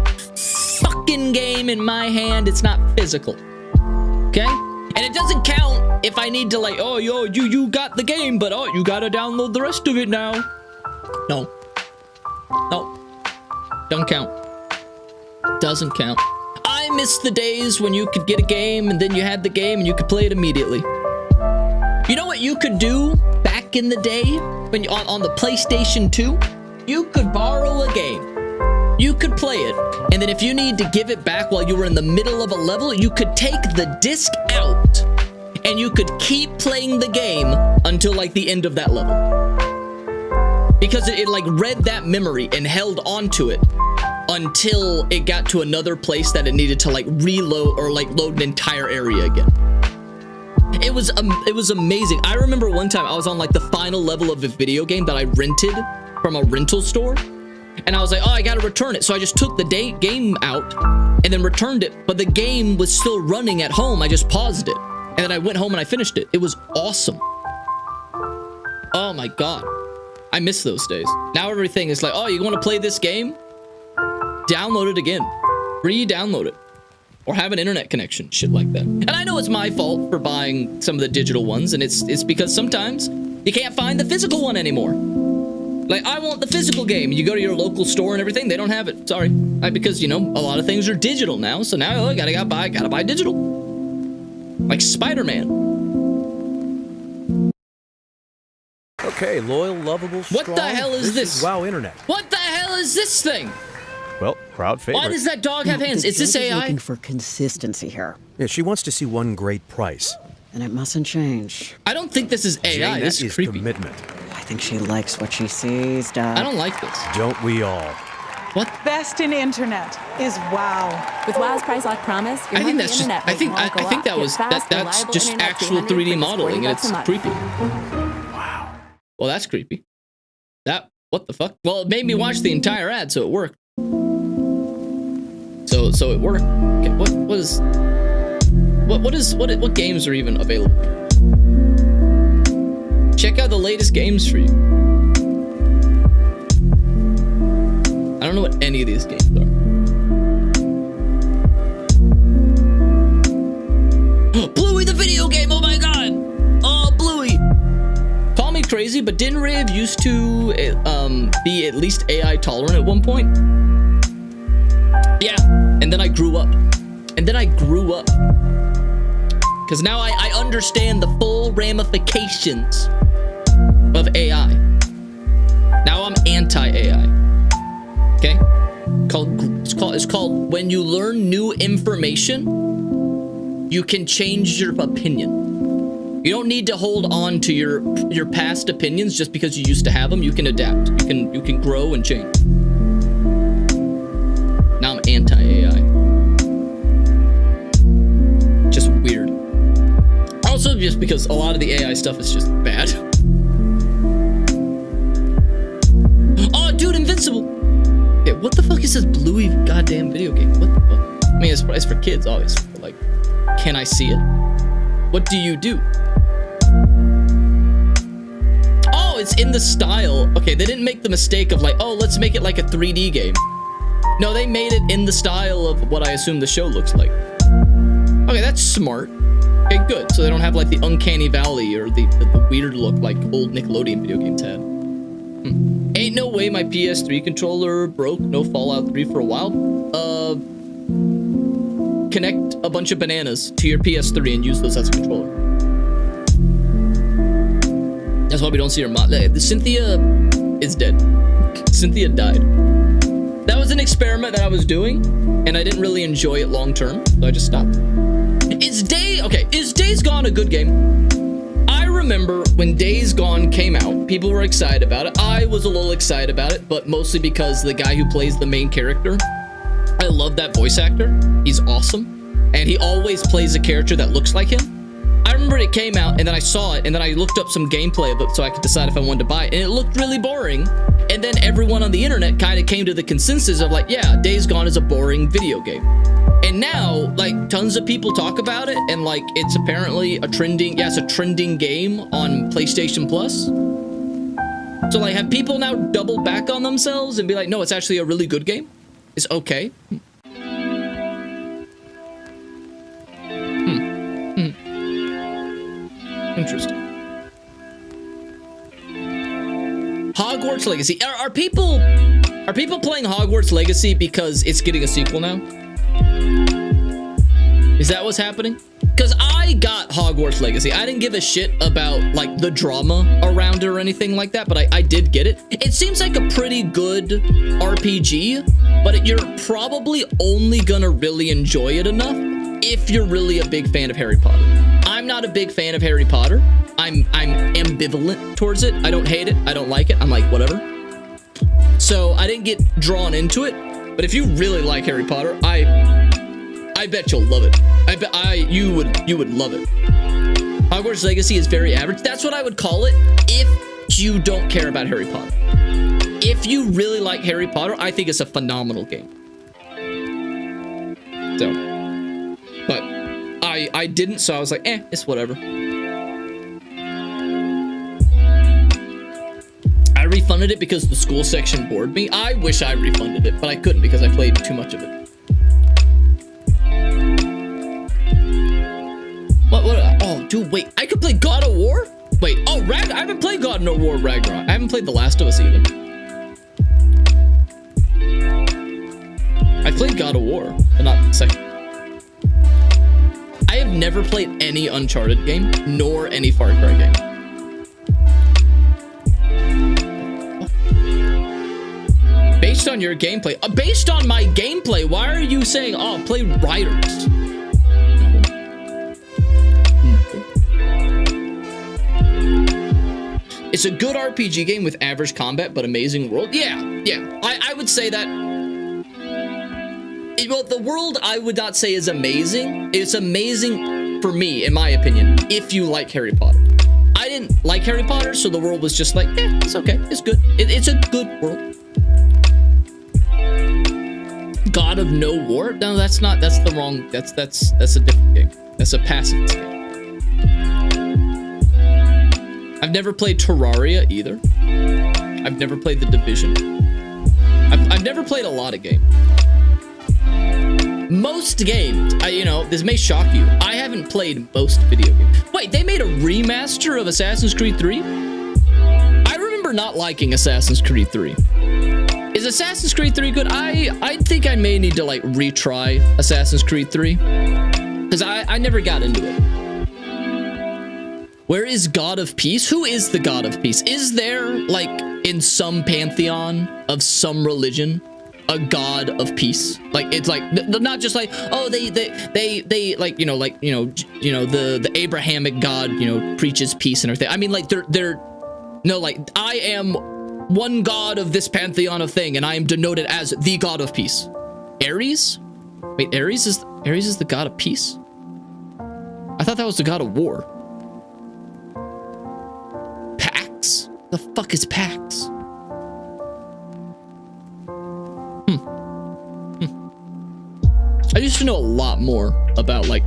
fucking game in my hand, it's not physical. Okay? And it doesn't count if I need to like, oh, yo, you got the game, but oh, you gotta download the rest of it now. No. No. Don't count. Doesn't count. I miss the days when you could get a game and then you had the game and you could play it immediately. You know what you could do back in the day when you on the PlayStation 2? You could borrow a game. You could play it, and then if you need to give it back while you were in the middle of a level, you could take the disc out and you could keep playing the game until like the end of that level. Because it like read that memory and held onto it until it got to another place that it needed to like reload or like load an entire area again. It was amazing. I remember one time I was on like the final level of a video game that I rented from a rental store, and I was like, oh, I gotta return it. So I just took the game out and then returned it, but the game was still running at home. I just paused it, and then I went home and I finished it. It was awesome. Oh my god, I miss those days. Now everything is like, oh, you want to play this game? Download it again, re-download it, or have an internet connection, shit like that. And I know it's my fault for buying some of the digital ones, and it's because sometimes you can't find the physical one anymore. Like, I want the physical game. You go to your local store and everything, they don't have it. Sorry. Because, you know, a lot of things are digital now, so now I gotta buy digital. Like Spider-Man. Okay, loyal, lovable, strong. What the hell is this? Wow Internet. What the hell is this thing? Well, crowd favorite. Why does that dog have hands? Is this AI? Looking for consistency here. Yeah, she wants to see one great price. And it mustn't change. I don't think this is AI. Jane, This is creepy. Commitment. I think she likes what she sees, Dad. I don't like this. Don't we all? What? Best in internet is WoW. With WoW's price lock promise, your I think monthly that's just. internet I think rates won't go up. that was Get fast, that's reliable just internet actual 300 3D for just modeling, and $40 it's a month. creepy. Wow. Well, that's creepy. What the fuck? Well, it made me watch the entire ad, so it worked. So it worked. Okay, what games are even available? Check out the latest games for you. I don't know what any of these games are. Bluey the video game, oh my god! Oh, Bluey! Call me crazy, but didn't Rave used to be at least AI tolerant at one point? Yeah, and then I grew up. Because now I understand the full ramifications of AI. Now I'm anti-AI. Okay? It's called when you learn new information, you can change your opinion. You don't need to hold on to your past opinions just because you used to have them. You can adapt. You can grow and change. Now I'm anti-AI. Just weird. Also, just because a lot of the AI stuff is just bad. Oh, dude, Invincible. Okay, what the fuck is this Bluey goddamn video game? What the fuck? I mean, it's for kids, obviously. But like, can I see it? What do you do? Oh, it's in the style. Okay, they didn't make the mistake of like, oh, let's make it like a 3D game. No, they made it in the style of what I assume the show looks like. Okay, that's smart. Okay, good. So they don't have like the uncanny valley or the weird look like old Nickelodeon video games had. Ain't no way my PS3 controller broke. No Fallout 3 for a while. Connect a bunch of bananas to your PS3 and use those as a controller. That's why we don't see her mod. Cynthia is dead. Cynthia died. That was an experiment that I was doing, and I didn't really enjoy it long term, so I just stopped. Is Days Gone a good game? I remember when Days Gone came out, people were excited about it. I was a little excited about it, but mostly because the guy who plays the main character, I love that voice actor. He's awesome, and he always plays a character that looks like him. I remember it came out, and then I saw it, and then I looked up some gameplay of it so I could decide if I wanted to buy it, and it looked really boring. And then everyone on the internet kind of came to the consensus of like, yeah, Days Gone is a boring video game. And now, like, tons of people talk about it, and like, it's apparently a trending, it's a trending game on PlayStation Plus. So like, have people now doubled back on themselves and be like, no, it's actually a really good game? It's okay. Interesting. Hogwarts Legacy. Are people playing Hogwarts Legacy because it's getting a sequel now? Is that what's happening? Because I got Hogwarts Legacy. I didn't give a shit about like the drama around it or anything like that, but I did get it. It seems like a pretty good RPG, but you're probably only gonna really enjoy it enough if you're really a big fan of Harry Potter. I'm not a big fan of Harry Potter. I'm ambivalent towards it. I don't hate it. I don't like it. I'm like, whatever. So I didn't get drawn into it. But if you really like Harry Potter, I bet you'll love it. You would love it. Hogwarts Legacy is very average. That's what I would call it if you don't care about Harry Potter. If you really like Harry Potter, I think it's a phenomenal game. So, but I didn't, so I was like, it's whatever. I refunded it because the school section bored me. I wish I refunded it, but I couldn't because I played too much of it. What? Oh, dude, wait. I could play God of War? Wait, I haven't played God of War Ragnarok. I haven't played The Last of Us either. I played God of War, but not the second. I have never played any Uncharted game, nor any Far Cry game. Based on your gameplay, based on my gameplay, why are you saying, oh, play Riders? It's a good RPG game with average combat, but amazing world. Yeah. I would say that. Well, the world I would not say is amazing. It's amazing for me, in my opinion, if you like Harry Potter. I didn't like Harry Potter, so the world was just like, it's okay. It's good. It's a good world. God of No War? No, that's not. That's the wrong. That's a different game. That's a pacifist game. I've never played Terraria either. I've never played The Division. I've never played a lot of games. Most games, this may shock you. I haven't played most video games. Wait, they made a remaster of Assassin's Creed 3? I remember not liking Assassin's Creed 3. Is Assassin's Creed 3 good? I think I may need to like retry Assassin's Creed 3 because I never got into it. Where is God of Peace? Who is the God of Peace? Is there like in some pantheon of some religion a God of Peace? Like it's like not just like, oh, they like the Abrahamic God preaches peace and everything. I mean like they're no, like I am one god of this pantheon of thing, and I am denoted as the God of Peace. Ares? Wait, Ares is the God of Peace? I thought that was the God of War. Pax? The fuck is Pax? I used to know a lot more about like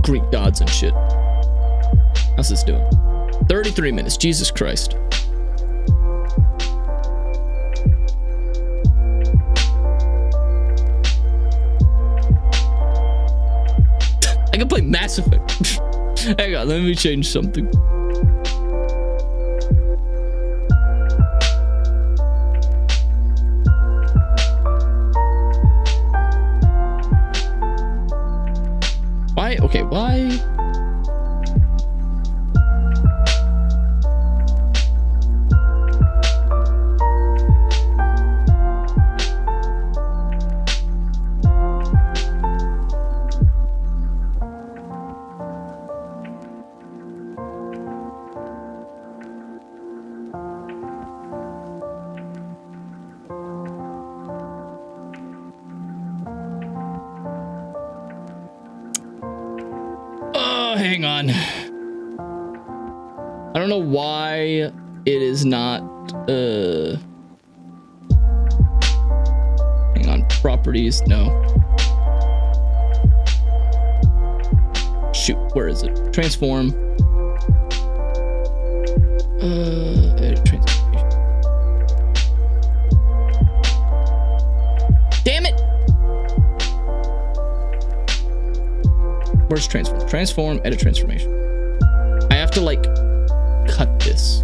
Greek gods and shit. How's this doing? 33 minutes, Jesus Christ. I can play Mass Effect. Hang on, let me change something. Why? Okay, why? Hang on. I don't know why it is not, hang on, properties, no. Shoot, where is it? Transform. Edit transformation. Damn it! Where's transform? Transform, edit transformation. I have to like cut this.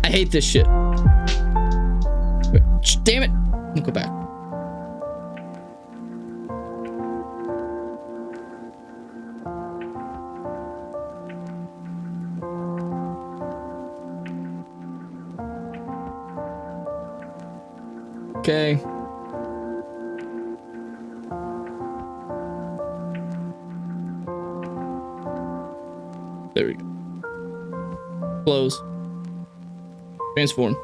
I hate this shit. Wait, damn it. Let me go back. Okay. There we go. Close. Transform.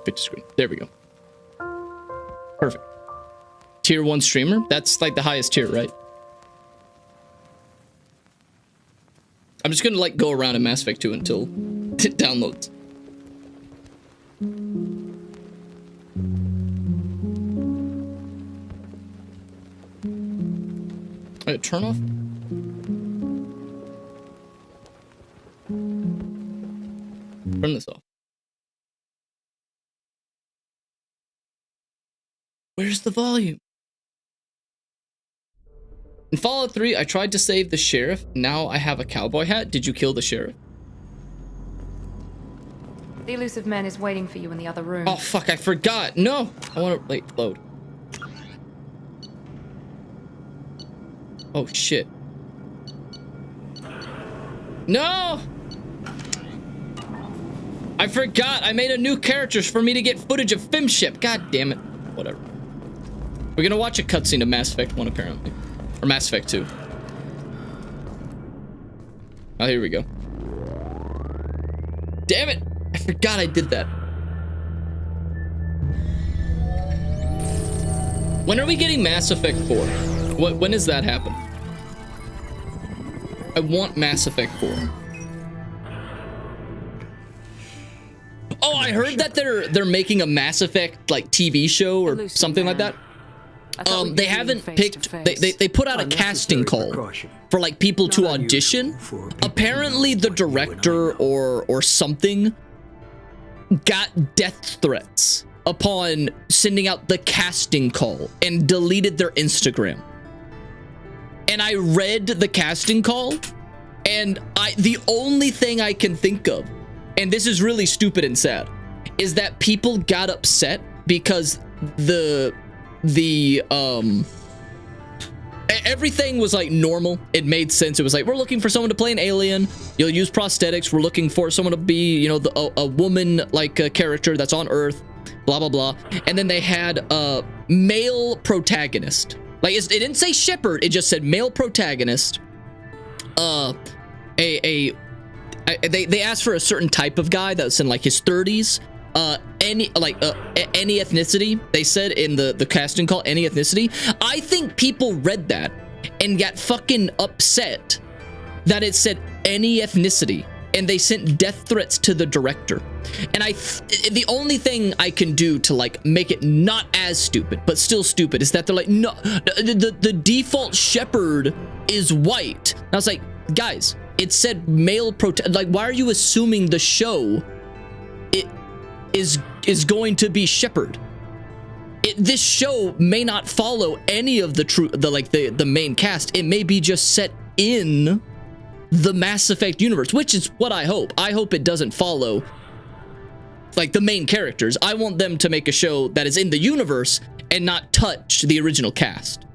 Picture screen. There we go. Perfect. Tier 1 streamer? That's like the highest tier, right? I'm just gonna like go around in Mass Effect 2 until it downloads. Turn off? Turn this off. Where's the volume? In Fallout 3, I tried to save the sheriff. Now I have a cowboy hat. Did you kill the sheriff? The elusive man is waiting for you in the other room. Oh, fuck, I forgot. No, I want to, like, load. Oh, shit. No! I forgot. I made a new character for me to get footage of Femship. God damn it. Whatever. We're gonna watch a cutscene of Mass Effect 1, apparently. Or Mass Effect 2. Oh, here we go. Damn it! I forgot I did that. When are we getting Mass Effect 4? When does that happen? I want Mass Effect 4. Oh, I heard that they're making a Mass Effect like TV show or something like that. They haven't picked. They put out a casting call for like people to audition. Apparently, the director or something got death threats upon sending out the casting call and deleted their Instagram. And I read the casting call, and the only thing I can think of, and this is really stupid and sad, is that people got upset because everything was like normal. It made sense. It was like, we're looking for someone to play an alien. You'll use prosthetics. We're looking for someone to be, you know, a woman like a character that's on Earth. Blah blah blah. And then they had a male protagonist. Like it didn't say Shepard. It just said male protagonist. They asked for a certain type of guy that's in like his 30s. Any ethnicity. They said in the casting call, any ethnicity. I think people read that and got fucking upset that it said any ethnicity, and they sent death threats to the director. And the only thing I can do to like make it not as stupid but still stupid is that they're like, no, the default Shepard is white. And I was like, guys, it said male like, why are you assuming the show is going to be Shepard? This show may not follow any of the main cast. It may be just set in the Mass Effect universe, which is what I hope. I hope it doesn't follow like the main characters. I want them to make a show that is in the universe and not touch the original cast.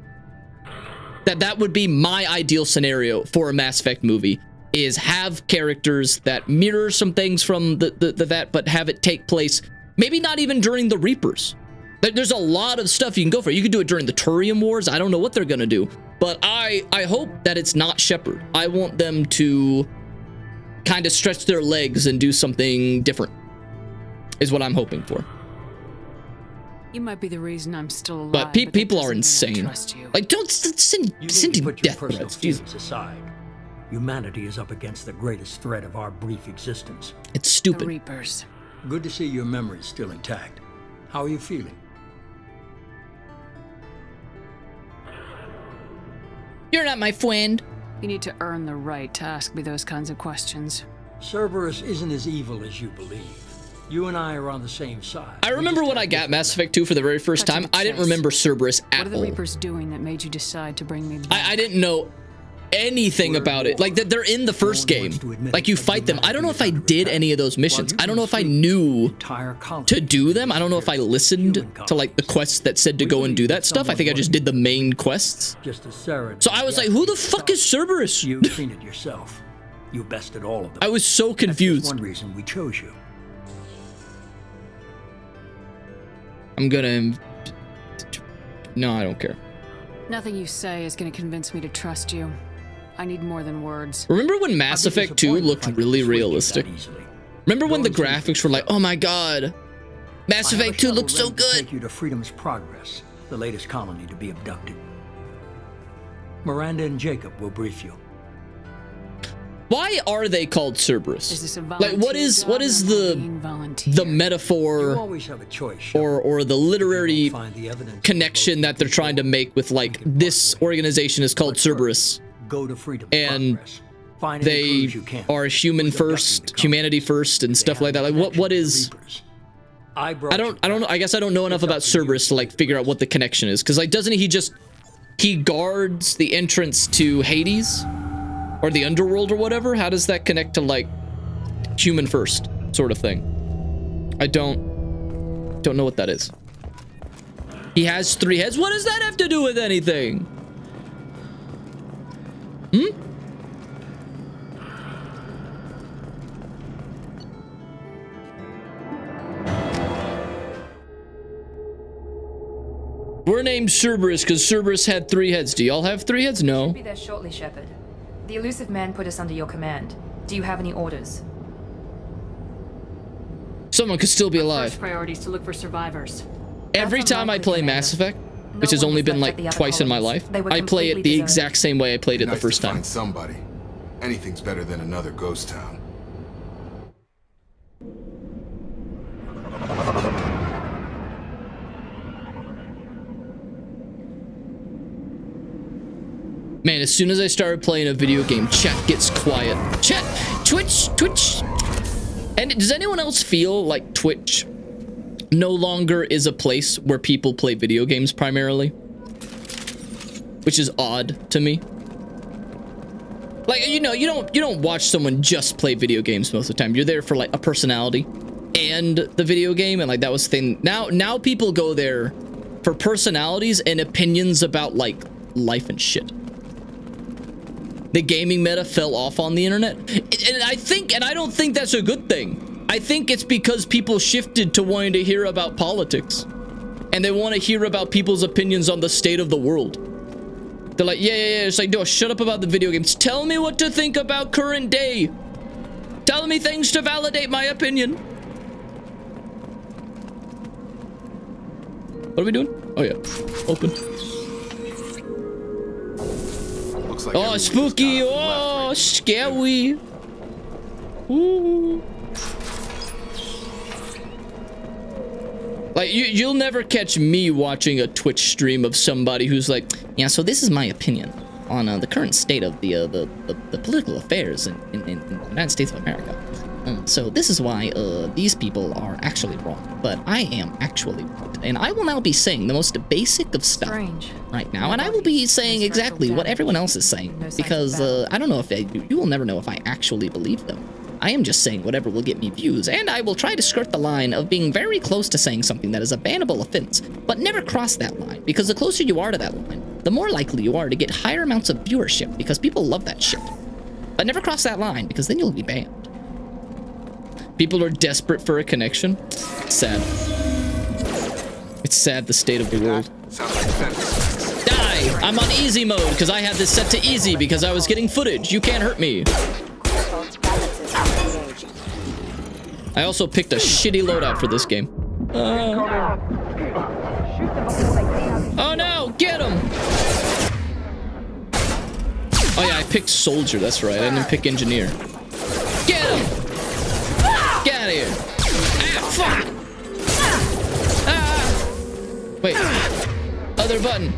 That would be my ideal scenario for a Mass Effect movie, is have characters that mirror some things from that, but have it take place maybe not even during the Reapers. There's a lot of stuff you can go for. You could do it during the Turian Wars. I don't know what they're gonna do, but I hope that it's not Shepard. I want them to kind of stretch their legs and do something different. Is what I'm hoping for. You might be the reason I'm still alive. But people are insane. Like, don't send death threats. Jesus. Aside. Humanity is up against the greatest threat of our brief existence. It's stupid. The Reapers. Good to see your memory's still intact. How are you feeling? You're not my friend. You need to earn the right to ask me those kinds of questions. Cerberus isn't as evil as you believe. You and I are on the same side. I remember when I got Mass Effect 2 for the very first time, I didn't remember Cerberus at all. What are the Reapers doing that made you decide to bring me back? I didn't know anything about it. Like, they're in the first game. Like, you fight them. I don't know if I did any of those missions. I don't know if I knew to do them. I don't know if I listened to, like, the quests that said to go and do that stuff. I think I just did the main quests. So I was like, who the fuck is Cerberus? You've seen it yourself. You bested all of them. I was so confused. That's one reason we chose you. I'm gonna... No, I don't care. Nothing you say is going to convince me to trust you. I need more than words. Remember when Mass Effect 2 looked really realistic? Remember when the graphics were like, oh my god, Mass Effect 2 looks so good. Take you to Freedom's Progress, the latest colony to be abducted. Miranda and Jacob will brief you. Why are they called Cerberus? Is this a like, what is the metaphor You always have a choice, or the literary find the evidence connection that they're trying to make with, like, this organization is called Cerberus, go to Freedom's and Progress. Find any they clues you can. are human first, humanity first, and stuff like that. Like, what is? I don't know. I guess I don't know enough about Cerberus to, like, figure out what the connection is. Because, like, doesn't he guards the entrance to Hades or the underworld or whatever? How does that connect to, like, human first sort of thing? I don't know what that is. He has 3 heads. What does that have to do with anything? We're named Cerberus because Cerberus had 3 heads. Do y'all have 3 heads? No. Should be there shortly, Shepard. The elusive man put us under your command. Do you have any orders? Someone could still be First alive. priority is to look for survivors. Every time I play Mass Effect, which has only been like twice in my life, I play it the exact same way I played it the first time. Find somebody. Anything's better than another ghost town. Man, as soon as I started playing a video game, chat gets quiet. Chat, Twitch. And does anyone else feel like Twitch no longer is a place where people play video games primarily? Which is odd to me. Like, you know, you don't watch someone just play video games most of the time. You're there for, like, a personality and the video game, and, like, that was the thing. Now people go there for personalities and opinions about, like, life and shit. The gaming meta fell off on the internet, and I don't think that's a good thing. I think it's because people shifted to wanting to hear about politics, and they want to hear about people's opinions on the state of the world. They're like, yeah. It's like, no, shut up about the video games. Tell me what to think about current day. Tell me things to validate my opinion. What are we doing? Oh yeah, open. Like oh, spooky! Oh, scary! Ooh. Like, you'll never catch me watching a Twitch stream of somebody who's like, yeah, so this is my opinion on the current state of the political affairs in the United States of America. So this is why these people are actually wrong, but I am actually right. And I will now be saying the most basic of stuff right now, and I will be saying exactly what everyone else is saying, because I don't know if you will never know if I actually believe them. I am just saying whatever will get me views, and I will try to skirt the line of being very close to saying something that is a bannable offense, but never cross that line, because the closer you are to that line, the more likely you are to get higher amounts of viewership, because people love that shit. But never cross that line, because then you'll be banned. People are desperate for a connection. It's sad. It's sad, the state of the world. Die! I'm on easy mode because I have this set to easy because I was getting footage. You can't hurt me. I also picked a shitty loadout for this game. Oh no, get him! Oh yeah, I picked soldier, that's right. I didn't pick engineer. Get him! Get out of here! Ah, fuck! Ah! Wait. Other button.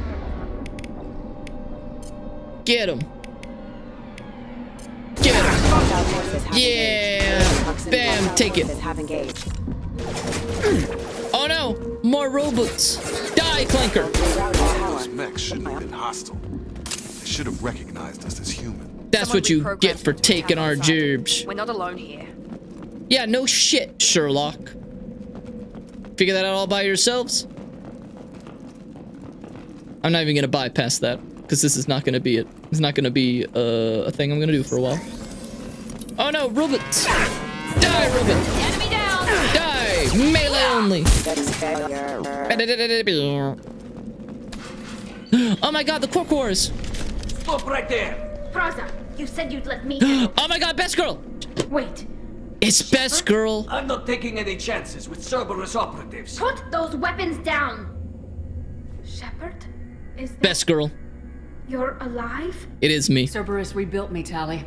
Get him. Get him. Yeah! Bam, take it. Oh no! More robots! Die, Clanker! Those mechs shouldn't have been hostile. They should have recognized us as human. That's what you get for taking our jobs. We're not alone here. Yeah, no shit, Sherlock. Figure that out all by yourselves? I'm not even gonna bypass that, because this is not gonna be it. It's not gonna be a thing I'm gonna do for a while. Oh no, robots! Die, robot! Enemy down! Die! Melee only! Oh my god, the Quark Wars! Stop right there! Praza, you said you'd let me. Oh my god, best girl! Wait. It's best girl! I'm not taking any chances with Cerberus operatives. Put those weapons down. Shepard? Is that Best girl. you're alive? It is me. Cerberus rebuilt me, Tali.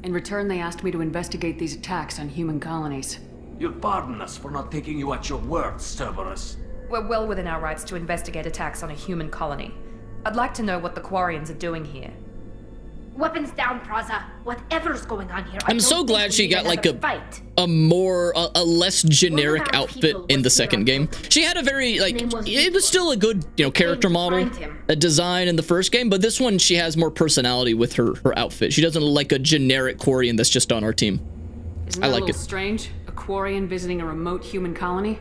In return, they asked me to investigate these attacks on human colonies. You'll pardon us for not taking you at your word, Cerberus. We're well within our rights to investigate attacks on a human colony. I'd like to know what the Quarians are doing here. Weapons down, Praza. Whatever's going on here. I'm so glad she got like a less generic outfit in the second game. She had a very like it was still a good, you know, character model, a design in the first game, but this one she has more personality with her outfit. She doesn't look like a generic Quarian that's just on our team. Isn't that a little strange? A Quarian visiting a remote human colony?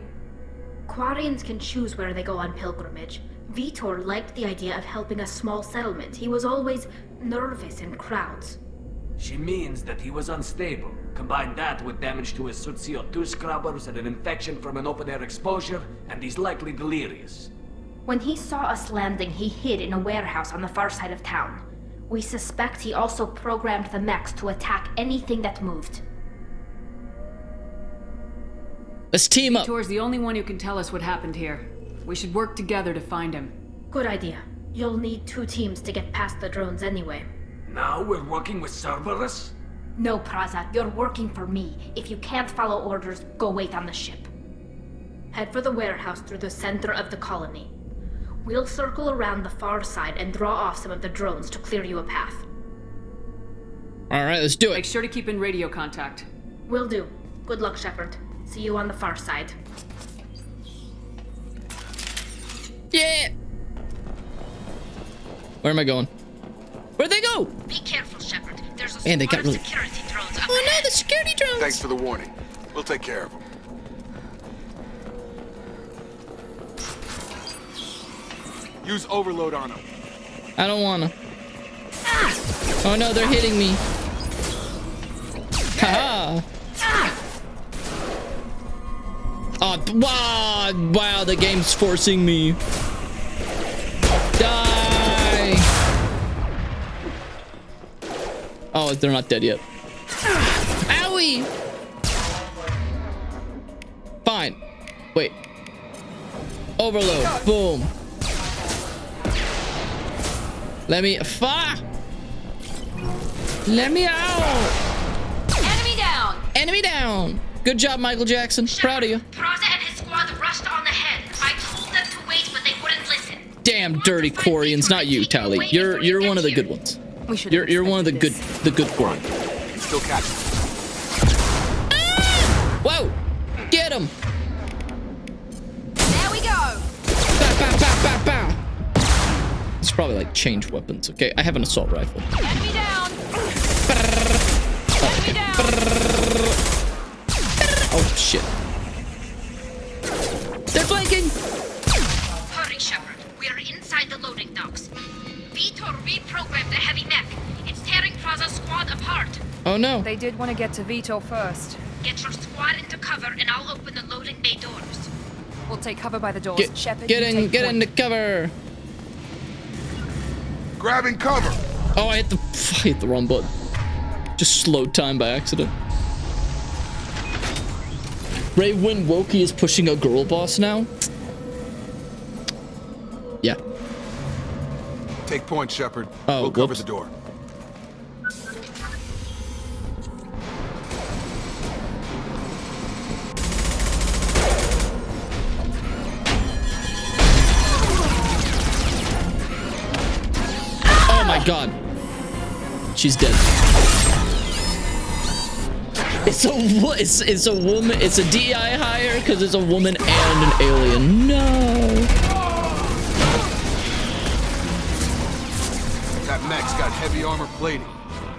Quarians can choose where they go on pilgrimage. Vitor liked the idea of helping a small settlement. He was always nervous in crowds. She means that he was unstable. Combine that with damage to his CO2 scrubbers and an infection from an open-air exposure, and he's likely delirious. When he saw us landing, he hid in a warehouse on the far side of town. We suspect he also programmed the mechs to attack anything that moved. Let's team up. Vitor's the only one who can tell us what happened here. We should work together to find him. Good idea. You'll need 2 teams to get past the drones anyway. Now we're working with Cerberus? No, Praza, you're working for me. If you can't follow orders, go wait on the ship. Head for the warehouse through the center of the colony. We'll circle around the far side and draw off some of the drones to clear you a path. Alright, let's do it. Make sure to keep in radio contact. Will do. Good luck, Shepard. See you on the far side. Yeah! Where am I going? Where'd they go? Be careful, Shepard. There's a And they got really... security drones up Oh ahead. no, the security drones! Thanks for the warning. We'll take care of them. Use overload on them. I don't wanna. Oh no, they're hitting me. Haha! Oh, wow, the game's forcing me. Die! Oh, they're not dead yet. Owie! Fine. Wait. Overload. Boom. Let me... Let me out! Enemy down! Enemy down! Good job, Michael Jackson. Proud of you. Praza and his squad rushed on ahead. I told them to wait, but they wouldn't listen. Damn dirty Quarians, not you, Tali. You're one of the good ones. You're one of the good Quarians. Still catching. Ah! Whoa! Get him! There we go! Bow, bow, bow, bow, bow. It's probably like change weapons. Okay, I have an assault rifle. Enemy down! Enemy down! Oh shit! They're flanking! Hurry, Shepard. We are inside the loading docks. Vitor reprogrammed the heavy mech. It's tearing Praza's squad apart. Oh no! They did want to get to Vitor first. Get your squad into cover, and I'll open the loading bay doors. We'll take cover by the doors. Shepard, Get you in! take Get point. into cover! Grabbing cover. Oh, I hit the wrong button. Just slowed time by accident. Brave when Wokey is pushing a girl boss now. Yeah. Take point, Shepard. Oh, we'll cover whoops. the door. Oh my god. She's dead. It's a woman. It's a DI hire because it's a woman and an alien. No. That mech's got heavy armor plating.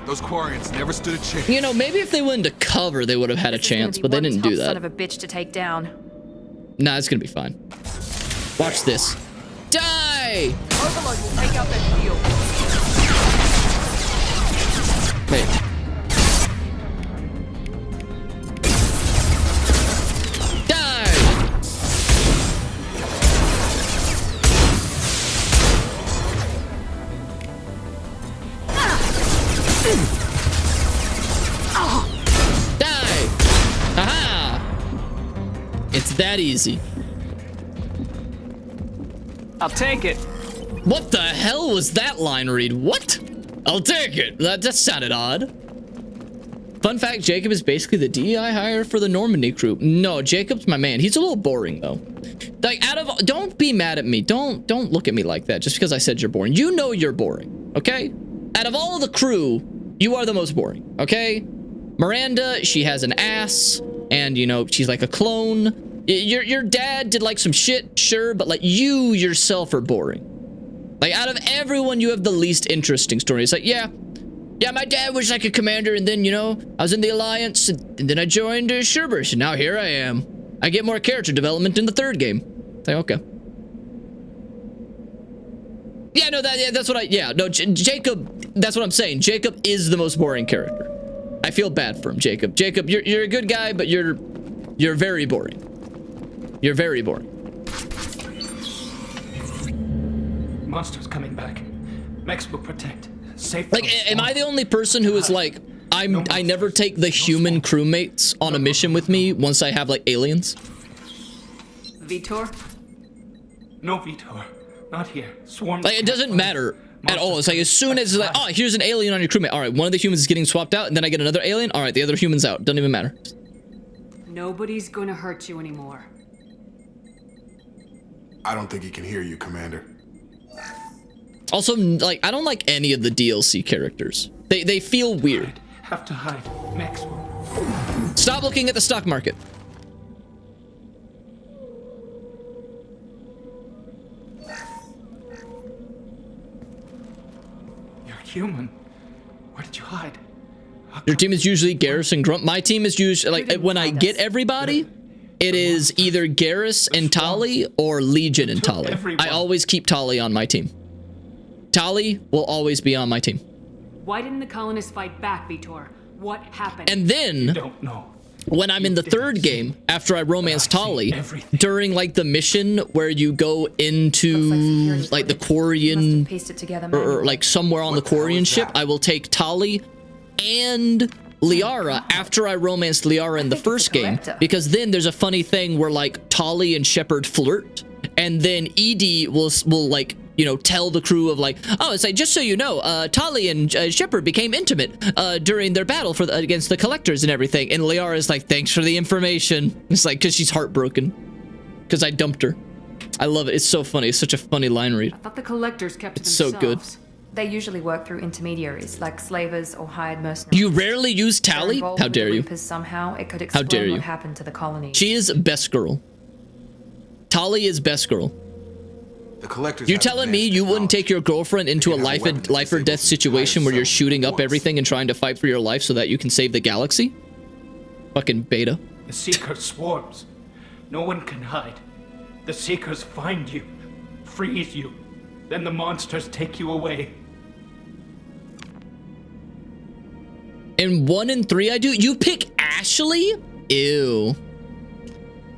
Those Quarians never stood a chance. You know, maybe if they went into cover, they would have had a chance, but they didn't do that. Son of a bitch to take down. Nah, it's gonna be fine. Watch this. Die! Overload will take out that field. Hey. Die! Die! Aha! It's that easy. I'll take it. What the hell was that line read? What? I'll take it. That sounded odd. Fun fact, Jacob is basically the DEI hire for the Normandy crew. No, Jacob's my man. He's a little boring though. Like don't be mad at me. Don't look at me like that just because I said you're boring. You know you're boring, okay? Out of all the crew, you are the most boring, okay? Miranda, she has an ass and you know, she's like a clone. Your dad did like some shit, sure, but like you yourself are boring. Like out of everyone, you have the least interesting story. It's like, yeah, my dad was like a commander, and then, you know, I was in the Alliance, and then I joined Sherbers, and now here I am. I get more character development in the third game. It's like, okay. Yeah, no, that's what Jacob, that's what I'm saying. Jacob is the most boring character. I feel bad for him, Jacob. Jacob, you're a good guy, but you're very boring. You're very boring. Monsters coming back. Max will protect. Safe. Like, am I the only person who is like, I never take the human crewmates on a mission with me once I have like aliens? Vitor? No, Vitor. Not here. Swarm. Like, it doesn't matter at all. It's like, as soon as it's like, oh, here's an alien on your crewmate. All right, one of the humans is getting swapped out, and then I get another alien. All right, the other human's out. Doesn't even matter. Nobody's gonna hurt you anymore. I don't think he can hear you, Commander. Also, like, I don't like any of the DLC characters. They feel weird. Have to hide. Max will. Stop looking at the stock market. You're human. Where did you hide? Your team is usually Garrus and Grump. My team is usually, like, when I get everybody, it is either Garrus and Tali or Legion and Tali. I always keep Tali on my team. Tali will always be on my team. Why didn't the colonists fight back, Vitor? What happened? And then, don't know. When I'm in the third game, after I romance Tali, during like the mission where you go into like the Quarian, or like somewhere on the Quarian ship, I will take Tali and Liara after I romanced Liara in the first game, because then there's a funny thing where like Tali and Shepard flirt, and then Edie will like, you know, tell the crew of like, oh, it's like, just so you know, Tali and Shepard became intimate during their battle against the Collectors and everything. And Liara is like, thanks for the information. It's like, because she's heartbroken because I dumped her. I love it. It's so funny. It's such a funny line read. I thought the Collectors kept it's so good. They usually work through intermediaries, like slavers or hired mercenaries. You rarely use Tali? How dare you? Somehow, it could explain what happened to the colony. She is best girl. Tali is best girl. The Collectors. You telling me you wouldn't take your girlfriend into a life or death situation where you're shooting up everything and trying to fight for your life so that you can save the galaxy? Fucking beta. The Seeker swarms. No one can hide. The Seekers find you, freeze you, then the monsters take you away. In 1 and 3, I do. You pick Ashley? Ew.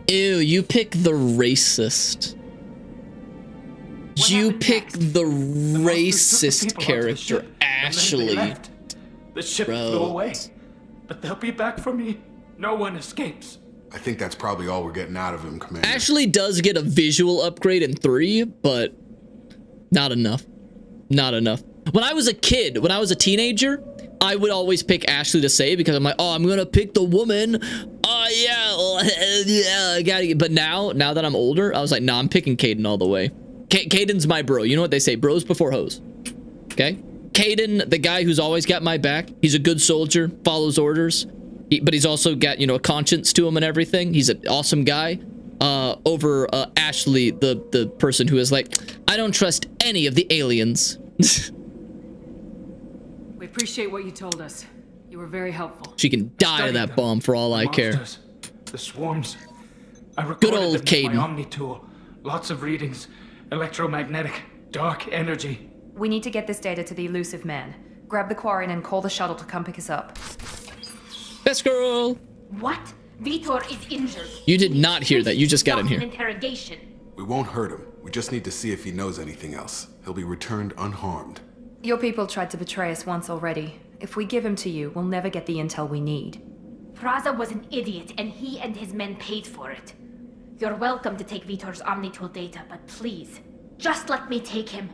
Ew, you pick the racist. You pick the racist character, Ashley. The ship flew away, but they'll be back for me. No one escapes. I think that's probably all we're getting out of him, Commander. Ashley does get a visual upgrade in 3, but not enough. Not enough. When I was a kid, when I was a teenager, I would always pick Ashley to save because I'm like, oh, I'm gonna pick the woman. Oh yeah, I gotta. But now that I'm older, I was like, nah, I'm picking Caden all the way. Caden's my bro. You know what they say, bros before hoes. Okay, Caden, the guy who's always got my back. He's a good soldier, follows orders, but he's also got, you know, a conscience to him and everything. He's an awesome guy. Over Ashley, the person who is like, I don't trust any of the aliens. We appreciate what you told us. You were very helpful. She can die to that bomb for all I care. The swarms. I Good old recorded them with Caden. my Omni tool. Lots of readings. Electromagnetic. Dark energy. We need to get this data to the elusive man. Grab the Quarian and call the shuttle to come pick us up. Best girl. What? Vitor is injured. You did not hear that. You just got in here. Interrogation. We won't hurt him. We just need to see if he knows anything else. He'll be returned unharmed. Your people tried to betray us once already. If we give him to you, we'll never get the intel we need. Praza was an idiot, and he and his men paid for it. You're welcome to take Vitor's Omnitool data, but please, just let me take him.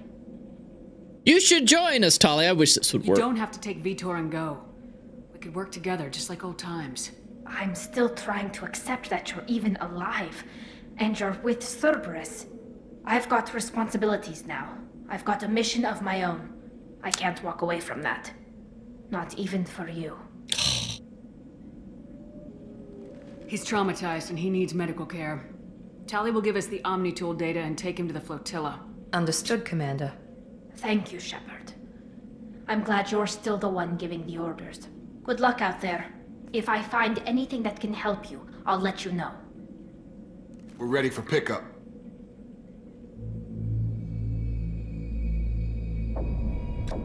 You should join us, Tali. I wish this would work. You don't have to take Vitor and go. We could work together, just like old times. I'm still trying to accept that you're even alive, and you're with Cerberus. I've got responsibilities now. I've got a mission of my own. I can't walk away from that. Not even for you. He's traumatized and he needs medical care. Tali will give us the Omnitool data and take him to the flotilla. Understood, Commander. Thank you, Shepard. I'm glad you're still the one giving the orders. Good luck out there. If I find anything that can help you, I'll let you know. We're ready for pickup.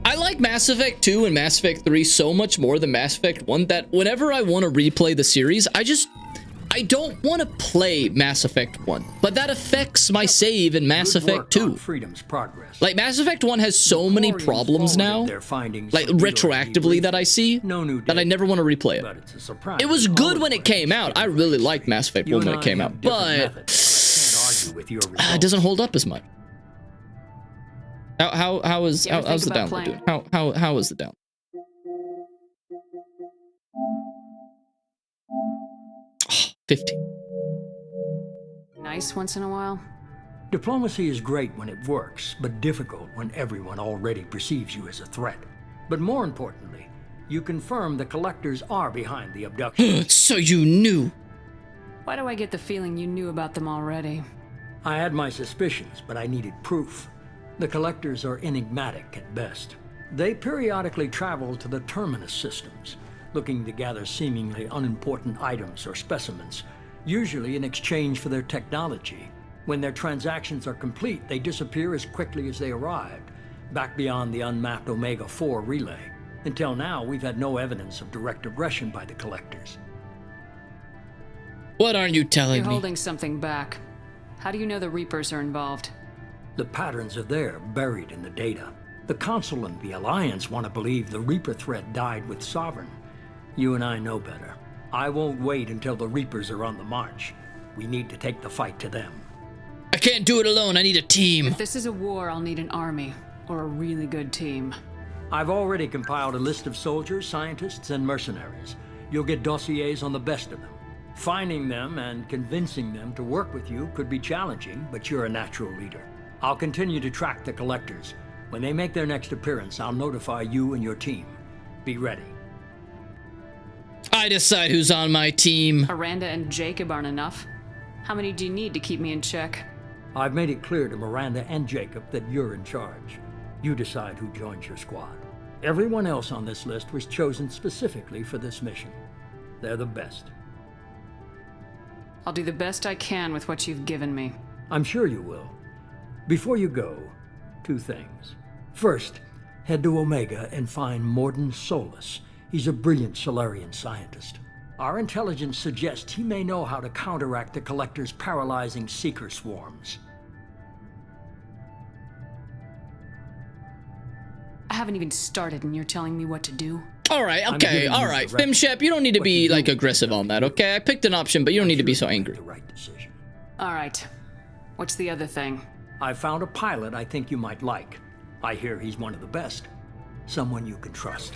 I like Mass Effect 2 and Mass Effect 3 so much more than Mass Effect 1 that whenever I want to replay the series, I don't want to play Mass Effect 1, but that affects my save in Mass Effect 2. Freedom's progress. Like, Mass Effect 1 has so many problems now, like, retroactively that I see, that I never want to replay it. It was good when it came out. I really liked Mass Effect 1 when it came out, but it doesn't hold up as much. How's the download doing? How is the download? Oh, 15. Nice once in a while. Diplomacy is great when it works, but difficult when everyone already perceives you as a threat. But more importantly, you confirm the collectors are behind the abduction. So you knew. Why do I get the feeling you knew about them already? I had my suspicions, but I needed proof. The collectors are enigmatic at best. They periodically travel to the terminus systems, looking to gather seemingly unimportant items or specimens, usually in exchange for their technology. When their transactions are complete, they disappear as quickly as they arrived, back beyond the unmapped Omega-4 relay. Until now, we've had no evidence of direct aggression by the collectors. What aren't you telling me? You're holding something back. How do you know the Reapers are involved? The patterns are there, buried in the data. The Council and the Alliance want to believe the Reaper threat died with Sovereign. You and I know better. I won't wait until the Reapers are on the march. We need to take the fight to them. I can't do it alone. I need a team. If this is a war, I'll need an army, or a really good team. I've already compiled a list of soldiers, scientists, and mercenaries. You'll get dossiers on the best of them. Finding them and convincing them to work with you could be challenging, but you're a natural leader. I'll continue to track the collectors. When they make their next appearance, I'll notify you and your team. Be ready. I decide who's on my team. Miranda and Jacob aren't enough. How many do you need to keep me in check? I've made it clear to Miranda and Jacob that you're in charge. You decide who joins your squad. Everyone else on this list was chosen specifically for this mission. They're the best. I'll do the best I can with what you've given me. I'm sure you will. Before you go, 2 things. First, head to Omega and find Morden Solus. He's a brilliant Solarian scientist. Our intelligence suggests he may know how to counteract the Collector's paralyzing Seeker swarms. I haven't even started and you're telling me what to do? All right, okay, all right. Fimshep, you don't need to be, like, aggressive on that, okay? I picked an option, but you don't need to be so angry. All right. What's the other thing? I found a pilot I think you might like. I hear he's one of the best. Someone you can trust.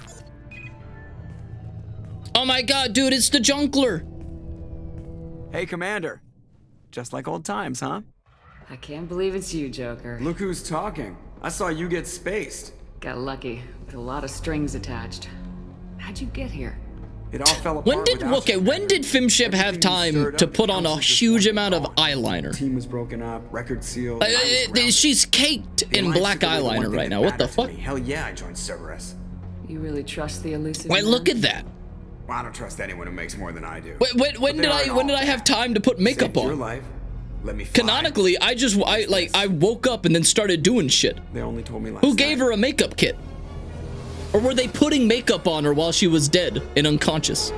Oh my god, dude, it's the Junkler. Hey, Commander. Just like old times, huh? I can't believe it's you, Joker. Look who's talking. I saw you get spaced. Got lucky, with a lot of strings attached. How'd you get here? It all fell apart. When did Fimshep have time to put on a huge amount of eyeliner? Team was broken up, record sealed. She's caked in black eyeliner right now. What the fuck? Hell yeah, I joined Cerberus. You really trust the elusive Wait, man? look at that. Well, I don't trust anyone who makes more than I do. When did I have time to put makeup on? Your life. Let me Canonically, I woke up and then started doing shit. They only told me last Who gave her a makeup kit? Or were they putting makeup on her while she was dead and unconscious?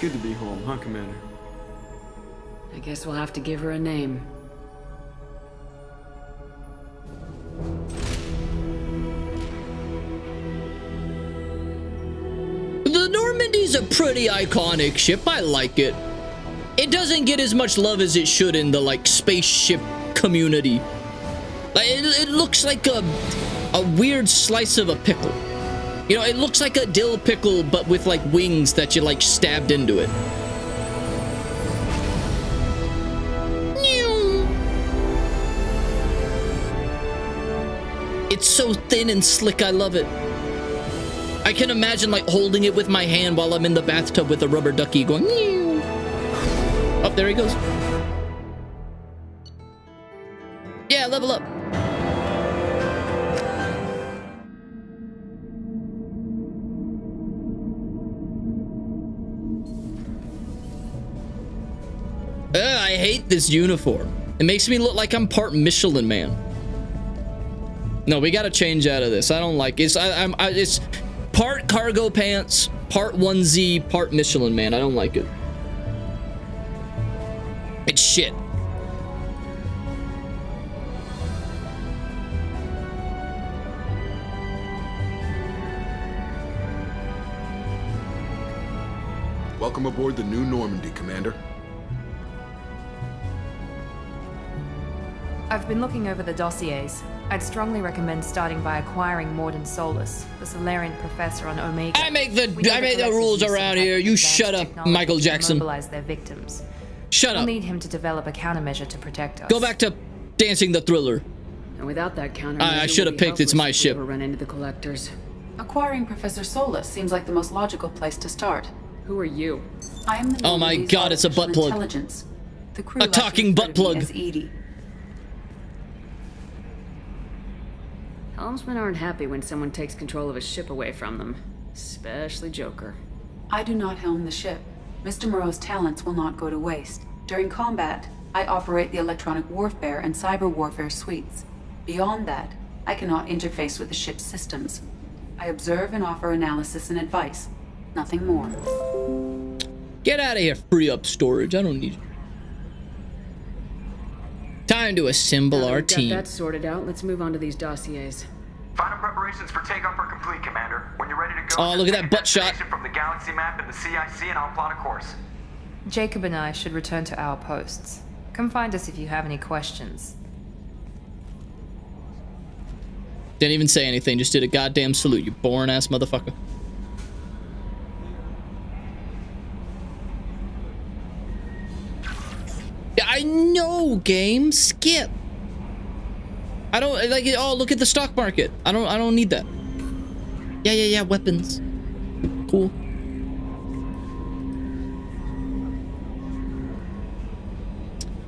Good to be home, huh, Commander? I guess we'll have to give her a name. The Normandy's a pretty iconic ship. I like it. It doesn't get as much love as it should in the, like, spaceship community. Like, it looks like a weird slice of a pickle. You know, it looks like a dill pickle, but with, like, wings that you, like, stabbed into it. It's so thin and slick, I love it. I can imagine, like, holding it with my hand while I'm in the bathtub with a rubber ducky going, Meow. Oh, there he goes. Yeah, level up. I hate this uniform. It makes me look like I'm part Michelin Man. No, we gotta change out of this. I don't like it. It's part cargo pants, part onesie, part Michelin Man. I don't like it. It's shit. Welcome aboard the new Normandy, Commander. I've been looking over the dossiers. I'd strongly recommend starting by acquiring Morden Solus, the Solarian professor on Omega. I make the rules around here. You shut up, Michael Jackson. Mobilize their victims. Shut up. We'll need him to develop a countermeasure to protect us. Go back to dancing the Thriller. And without that countermeasure, I should have picked It's My Ship. Run into the collectors. Acquiring Professor Solus seems like the most logical place to start. Who are you? I am the Oh my god, it's a butt plug. Intelligence. The crew A talking butt plug. as Edie. Helmsmen aren't happy when someone takes control of a ship away from them. Especially Joker. I do not helm the ship. Mr. Moreau's talents will not go to waste. During combat, I operate the electronic warfare and cyber warfare suites. Beyond that, I cannot interface with the ship's systems. I observe and offer analysis and advice. Nothing more. Get out of here, free up storage. I don't need you. Time to assemble our team. Got that sorted out. Let's move on to these dossiers. Final preparations for takeoff are complete, Commander. When you're ready to go, oh, look at that butt shot from the galaxy map and the CIC, and I'll plot a course. Jacob and I should return to our posts. Come find us if you have any questions. Didn't even say anything. Just did a goddamn salute. You boring ass motherfucker. I know, game. Skip. I don't like it. Oh, look at the stock market. I don't need that. Yeah. Weapons. Cool.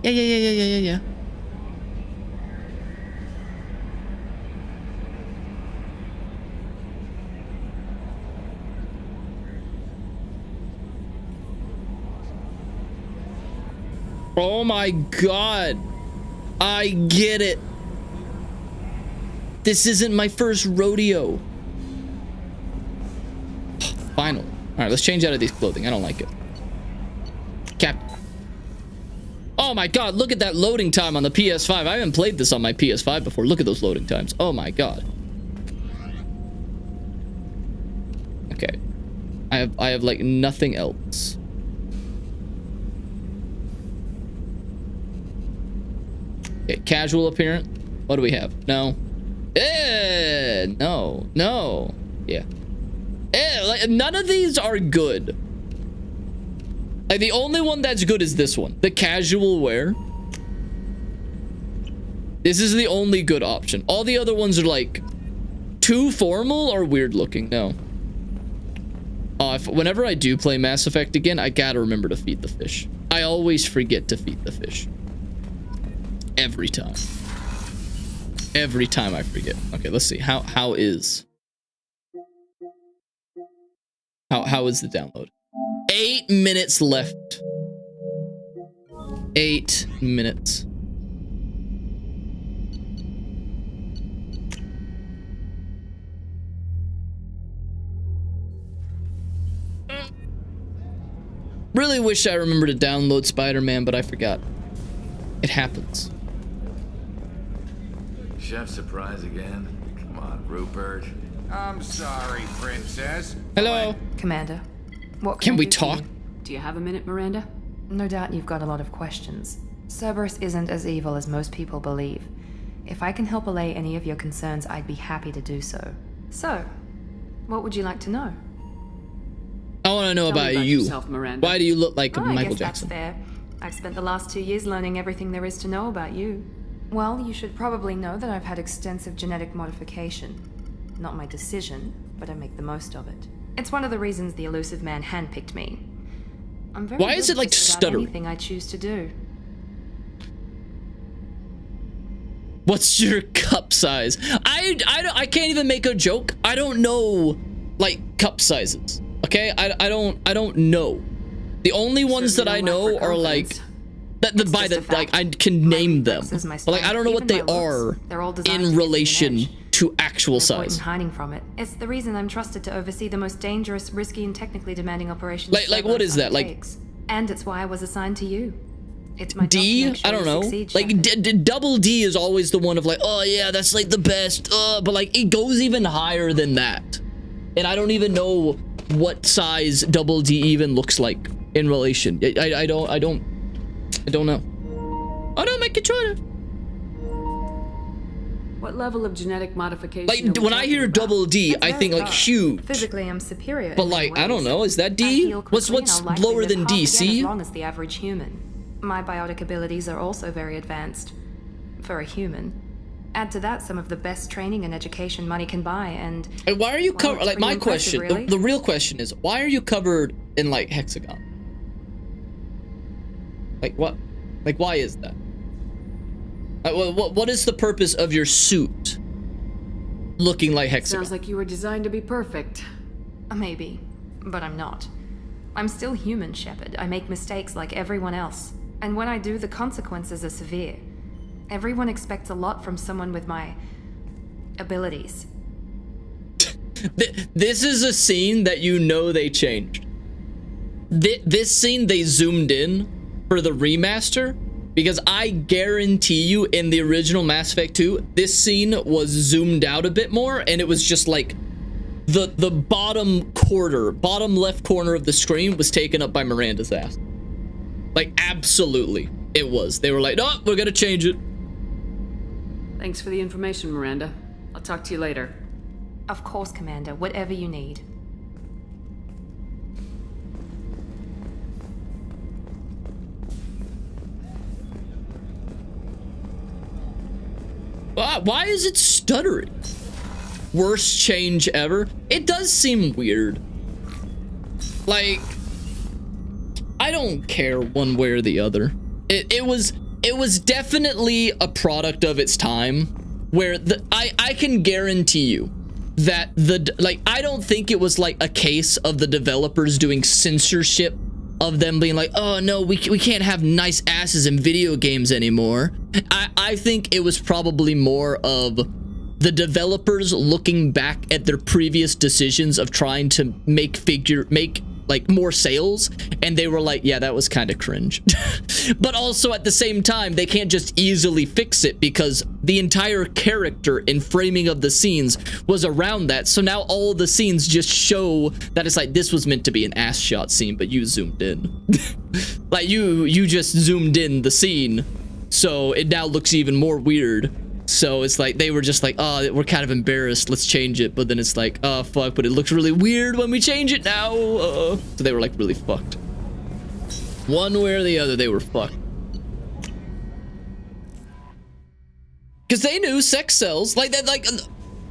Yeah. Oh my god. I get it. This isn't my first rodeo. Finally. Alright, let's change out of these clothing. I don't like it. Captain. Oh my god, look at that loading time on the PS5. I haven't played this on my PS5 before. Look at those loading times. Oh my god. Okay. I have like nothing else. Okay, casual appearance. What do we have? No. No. No. Yeah. Like, none of these are good. Like, the only one that's good is this one. The casual wear. This is the only good option. All the other ones are like too formal or weird looking. No. Whenever I do play Mass Effect again, I gotta remember to feed the fish. I always forget to feed the fish. Every time. Every time I forget. Okay, let's see. How is the download? 8 minutes left. 8 minutes. Really wish I remembered to download Spider-Man, but I forgot. It happens. Chef surprise again? Come on, Rupert. I'm sorry, Princess. Hello. Commander, what can we I do for talk? you? Do you have a minute, Miranda? No doubt you've got a lot of questions. Cerberus isn't as evil as most people believe. If I can help allay any of your concerns, I'd be happy to do so. So, what would you like to know? I want to know about you. Yourself, Miranda. Why do you look like I Michael guess Jackson? That's fair. I've spent the last 2 years learning everything there is to know about you. Well, you should probably know that I've had extensive genetic modification. Not my decision, but I make the most of it. It's one of the reasons the elusive man handpicked me. I'm very Why is good it like at just about stuttering? anything I choose to do. What's your cup size? I can't even make a joke. I don't know like cup sizes. Okay? I don't know. The only ones that I know are like like I can name them. But like I don't know what they are in relation to actual No point in size. hiding from it. It's the reason I'm trusted to oversee the most dangerous, risky, and technically demanding operations. Like what is that? Like undertakes. And it's why I was assigned to you. It's my job to D? make sure I don't you know. succeed, Like double D is always the one of like, oh yeah, that's like the best. But like it goes even higher than that. And I don't even know what size double D even looks like in relation. I don't know. Oh no, my controller. What level of genetic modification? Like when I hear double D, I think like huge. Physically, I'm superior. But in many like I don't ways. know, is that I D? heal What's quickly and I'll likely lower live than half D? again C? As long as the average human. My biotic abilities are also very advanced for a human. Add to that some of the best training and education money can buy, and Why are you well, covered? it's Like pretty my impressive, question, really. the real question is, why are you covered in like hexagon? Like what? Like why is that? What is the purpose of your suit looking like hexagon? Sounds like you were designed to be perfect. Maybe, but I'm not. I'm still human, Shepard. I make mistakes like everyone else. And when I do, the consequences are severe. Everyone expects a lot from someone with my abilities. This is a scene that you know they changed. This scene they zoomed in for the remaster, because I guarantee you in the original Mass Effect 2, this scene was zoomed out a bit more, and it was just like the bottom left corner of the screen was taken up by Miranda's ass. Like absolutely, it was. They were like, no, we're gonna change it. Thanks for the information, Miranda. I'll talk to you later. Of course, Commander. Whatever you need. Why is it stuttering? Worst change ever? It does seem weird. Like, I don't care one way or the other. It was definitely a product of its time, where I can guarantee you that I don't think it was like a case of the developers doing censorship of them being like, oh no, we can't have nice asses in video games anymore. I think it was probably more of the developers looking back at their previous decisions of trying to make like more sales, and they were like, yeah, that was kind of cringe. But also at the same time, they can't just easily fix it because the entire character and framing of the scenes was around that. So now all the scenes just show that it's like, this was meant to be an ass shot scene, but you zoomed in. Like you just zoomed in the scene, so it now looks even more weird. So it's like they were just like, oh, we're kind of embarrassed, let's change it. But then it's like, oh fuck, but it looks really weird when we change it now. So they were like really fucked. One way or the other, they were fucked. Because they knew sex sells. Like that. Like,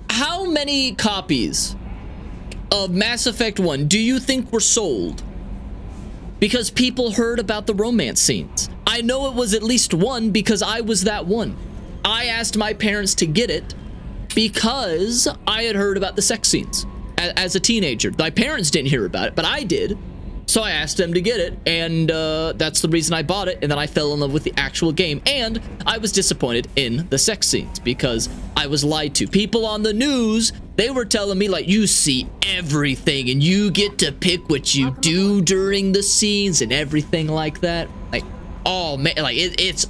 how many copies of Mass Effect 1 do you think were sold because people heard about the romance scenes? I know it was at least one because I was that one. I asked my parents to get it because I had heard about the sex scenes as a teenager. My parents didn't hear about it, but I did. So I asked them to get it, and that's the reason I bought it. And then I fell in love with the actual game, and I was disappointed in the sex scenes because I was lied to. People on the news, they were telling me like, you see everything and you get to pick what you do during the scenes and everything like that. Like, oh man, like it's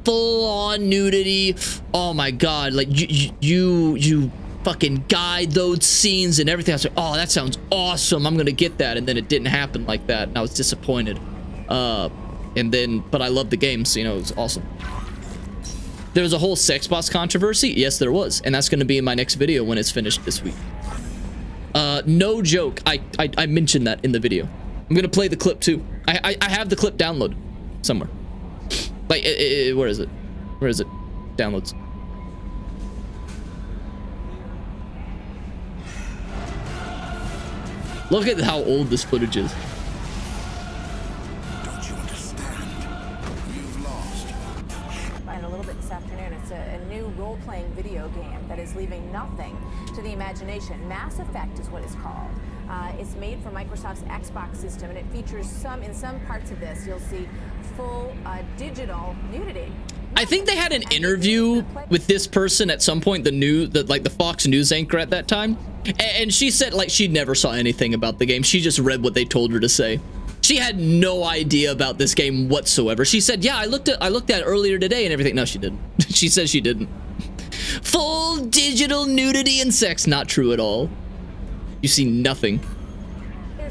full on nudity. Oh my god, like you fucking guide those scenes and everything. I was like, oh, that sounds awesome, I'm gonna get that. And then it didn't happen like that, and I was disappointed. And then, but I love the game, so you know, it was awesome. There was a whole sex boss controversy. Yes, there was, and that's gonna be in my next video when it's finished this week. No joke, I mentioned that in the video. I'm gonna play the clip too. I have the clip download somewhere. Like, where is it? Where is it? Downloads. Look at how old this footage is. Don't you understand? You've lost. And a little bit this afternoon, it's a new role-playing video game that is leaving nothing to the imagination. Mass Effect is what it's called. It's made for Microsoft's Xbox system, and it features in some parts of this, you'll see full digital nudity. I think they had an interview with this person at some point, the Fox News anchor at that time, and she said like she never saw anything about the game. She just read what they told her to say. She had no idea about this game whatsoever. She said, yeah, I looked at it earlier today and everything. No, she didn't. She says she didn't. Full digital nudity and sex. Not true at all. You see nothing.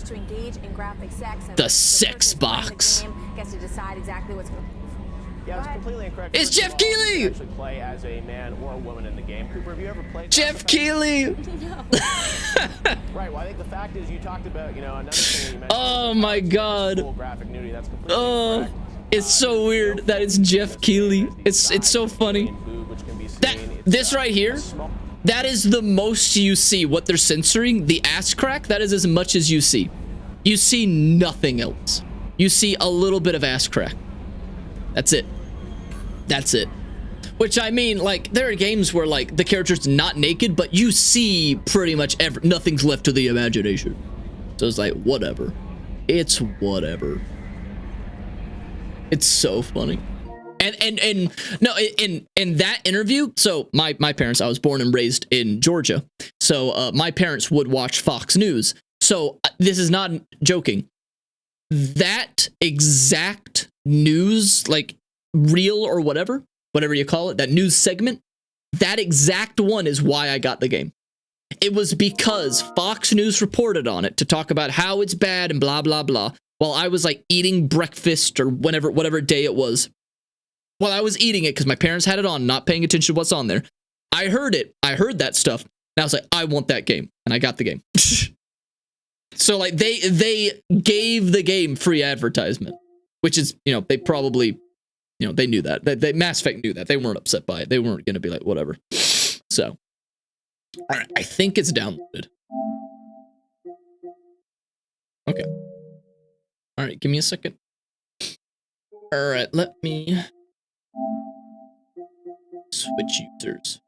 To engage in graphic sex, and the sex box. Gets to decide exactly what's going. Yeah, it's completely incorrect. It's Jeff Keighley. Actually play as a man or a woman in the game. Cooper, have you ever played Jeff Keighley? No. Right. Well, I think the fact is you talked about, you know, another thing you mentioned. Oh my god. Full graphic nudity. That's completely incorrect. It's so weird that it's Jeff Keighley. It's so funny. This right here, that is the most you see. What they're censoring, the ass crack, that is as much as you see. You see nothing else. You see a little bit of ass crack. That's it. That's it. Which, I mean, like, there are games where, like, the character's not naked, but you see pretty much nothing's left to the imagination. So it's like, whatever. It's whatever. It's so funny. And no, in that interview, so my parents, I was born and raised in Georgia, so my parents would watch Fox News. So this is not joking. That exact news, like reel or whatever you call it, that news segment, that exact one is why I got the game. It was because Fox News reported on it to talk about how it's bad and blah, blah, blah, while I was like eating breakfast or whatever day it was. While I was eating it, because my parents had it on, not paying attention to what's on there, I heard it. I heard that stuff. And I was like, I want that game. And I got the game. So, like, they gave the game free advertisement. Which is, you know, they probably, you know, they knew that. They Mass Effect knew that. They weren't upset by it. They weren't going to be like, whatever. So, all right, I think it's downloaded. Okay. All right, give me a second. All right, let me switch users.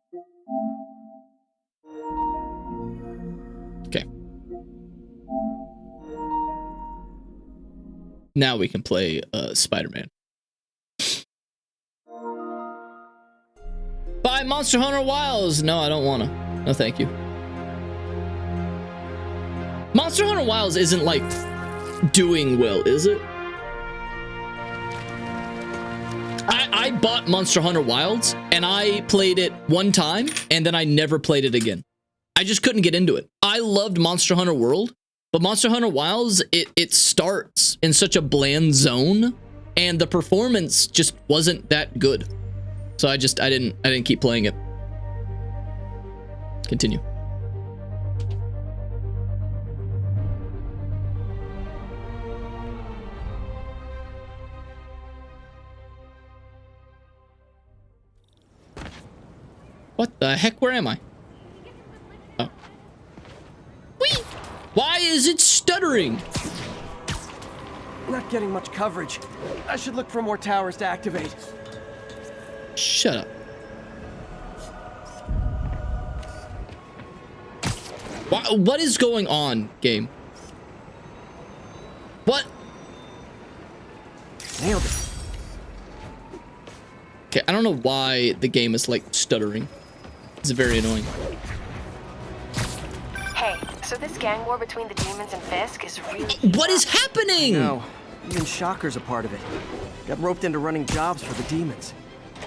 Okay. Now we can play Spider-Man. Buy Monster Hunter Wilds. No, I don't want to. No, thank you. Monster Hunter Wilds isn't like doing well, is it? I bought Monster Hunter Wilds and I played it one time and then I never played it again. I just couldn't get into it. I loved Monster Hunter World, but Monster Hunter Wilds, it starts in such a bland zone and the performance just wasn't that good. So I didn't keep playing it. Continue. What the heck? Where am I? Oh. Whee! Why is it stuttering? Not getting much coverage. I should look for more towers to activate. Shut up. What is going on, game? What? Nailed it. Okay, I don't know why the game is like stuttering. It's very annoying. Hey, so this gang war between the demons and Fisk is really... What is happening? No, even Shocker's a part of it. Got roped into running jobs for the demons.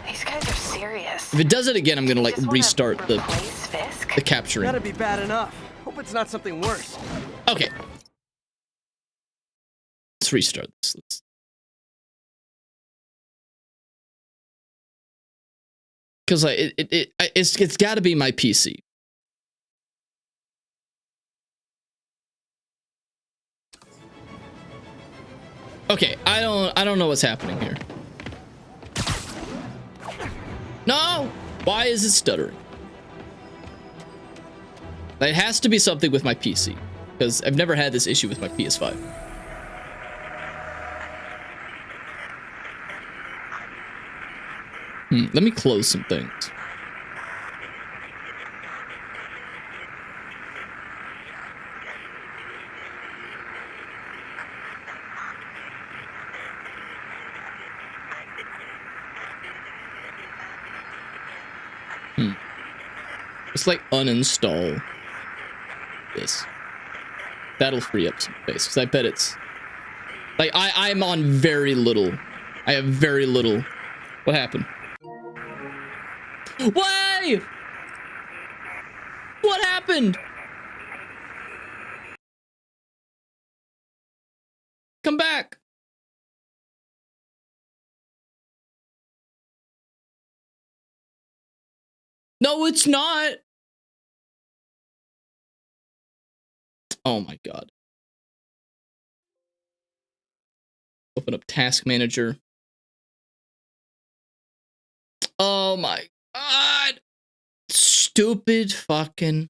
These guys are serious. If it does it again, I'm gonna like restart the capturing. Gotta be bad enough. Hope it's not something worse. Okay. Let's restart this. Because it's got to be my PC. Okay, I don't know what's happening here. No! Why is it stuttering? It has to be something with my PC, because I've never had this issue with my PS5. Let me close some things. Just like uninstall this. That'll free up some space, because I bet it's like I'm on very little. I have very little. What happened? Why? What happened? Come back. No, it's not. Oh my God. Open up Task Manager. Oh my God. Stupid fucking.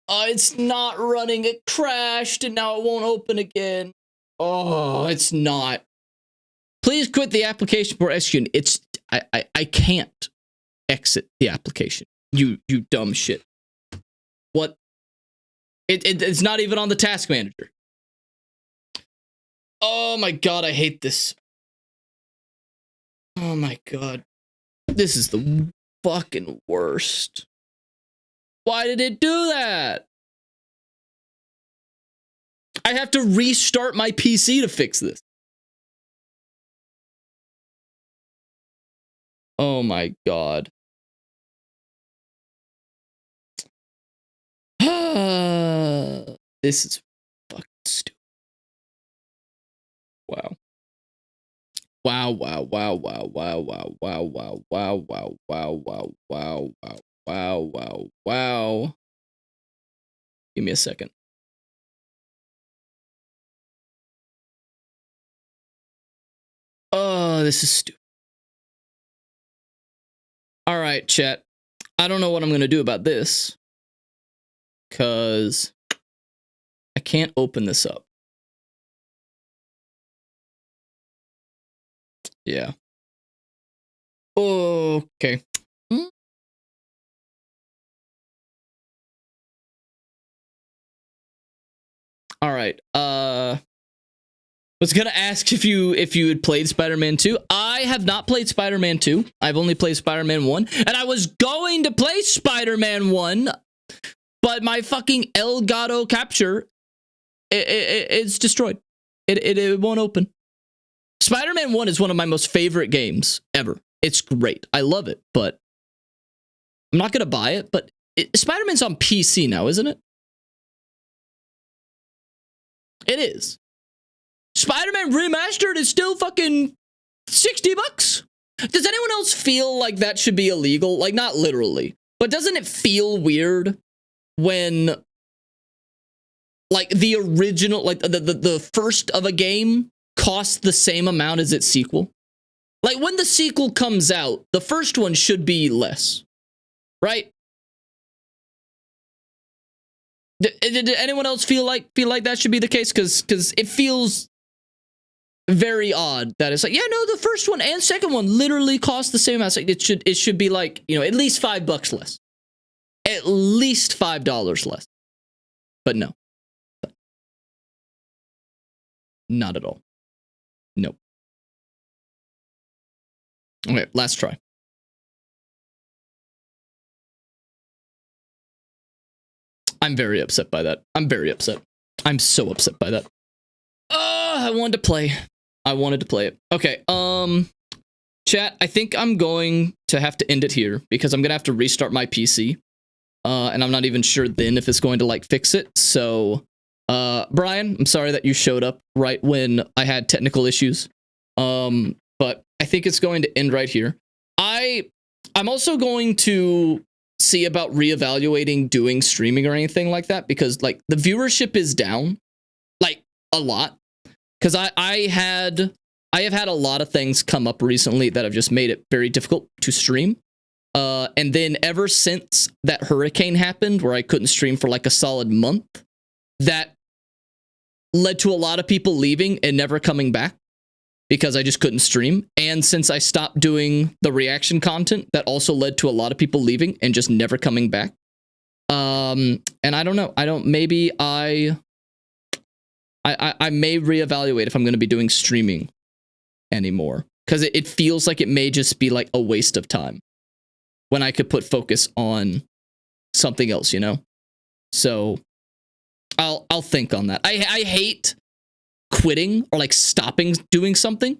Oh, it's not running. It crashed and now it won't open again. Oh, it's not. Please quit the application for executing. It's I can't exit the application. You dumb shit. What? It's not even on the task manager. Oh my God, I hate this. Oh my God. This is the fucking worst. Why did it do that? I have to restart my PC to fix this. Oh my God. This is fucking stupid. Wow. Wow, wow, wow, wow, wow, wow, wow, wow, wow, wow, wow, wow, wow, wow, wow, wow, wow. Give me a second. Oh, this is stupid. All right, chat. I don't know what I'm going to do about this, because I can't open this up. Yeah. Okay. All right. Was gonna ask if you had played Spider-Man 2. I have not played Spider-Man 2. I've only played Spider-Man 1, and I was going to play Spider-Man 1, but my fucking Elgato capture it's destroyed. It won't open. Spider-Man 1 is one of my most favorite games ever. It's great. I love it, but I'm not gonna buy it. But Spider-Man's on PC now, isn't it? It is. Spider-Man Remastered is still fucking $60. Does anyone else feel like that should be illegal? Like, not literally, but doesn't it feel weird when, like, the original, like, the first of a game costs the same amount as its sequel? Like, when the sequel comes out, the first one should be less, right? Did anyone else feel like that should be the case? Because it feels very odd that it's like, yeah, no, the first one and second one literally cost the same amount. Like, it should be like, you know, at least $5 less, at least $5 less. But no, not at all. Nope. Okay, last try. I'm very upset by that. I'm very upset. I'm so upset by that. I wanted to play. I wanted to play it. Okay, chat, I think I'm going to have to end it here because I'm gonna have to restart my PC. And I'm not even sure then if it's going to, like, fix it. So, Brian, I'm sorry that you showed up right when I had technical issues. But I think it's going to end right here. I'm also going to see about reevaluating doing streaming or anything like that, because, like, the viewership is down, like, a lot. Because I have had a lot of things come up recently that have just made it very difficult to stream. And then ever since that hurricane happened, where I couldn't stream for like a solid month, that led to a lot of people leaving and never coming back because I just couldn't stream. And since I stopped doing the reaction content, that also led to a lot of people leaving and just never coming back. And I don't know. Maybe I may reevaluate if I'm going to be doing streaming anymore, because it feels like it may just be like a waste of time when I could put focus on something else, you know? So I'll think on that. I hate quitting or like stopping doing something.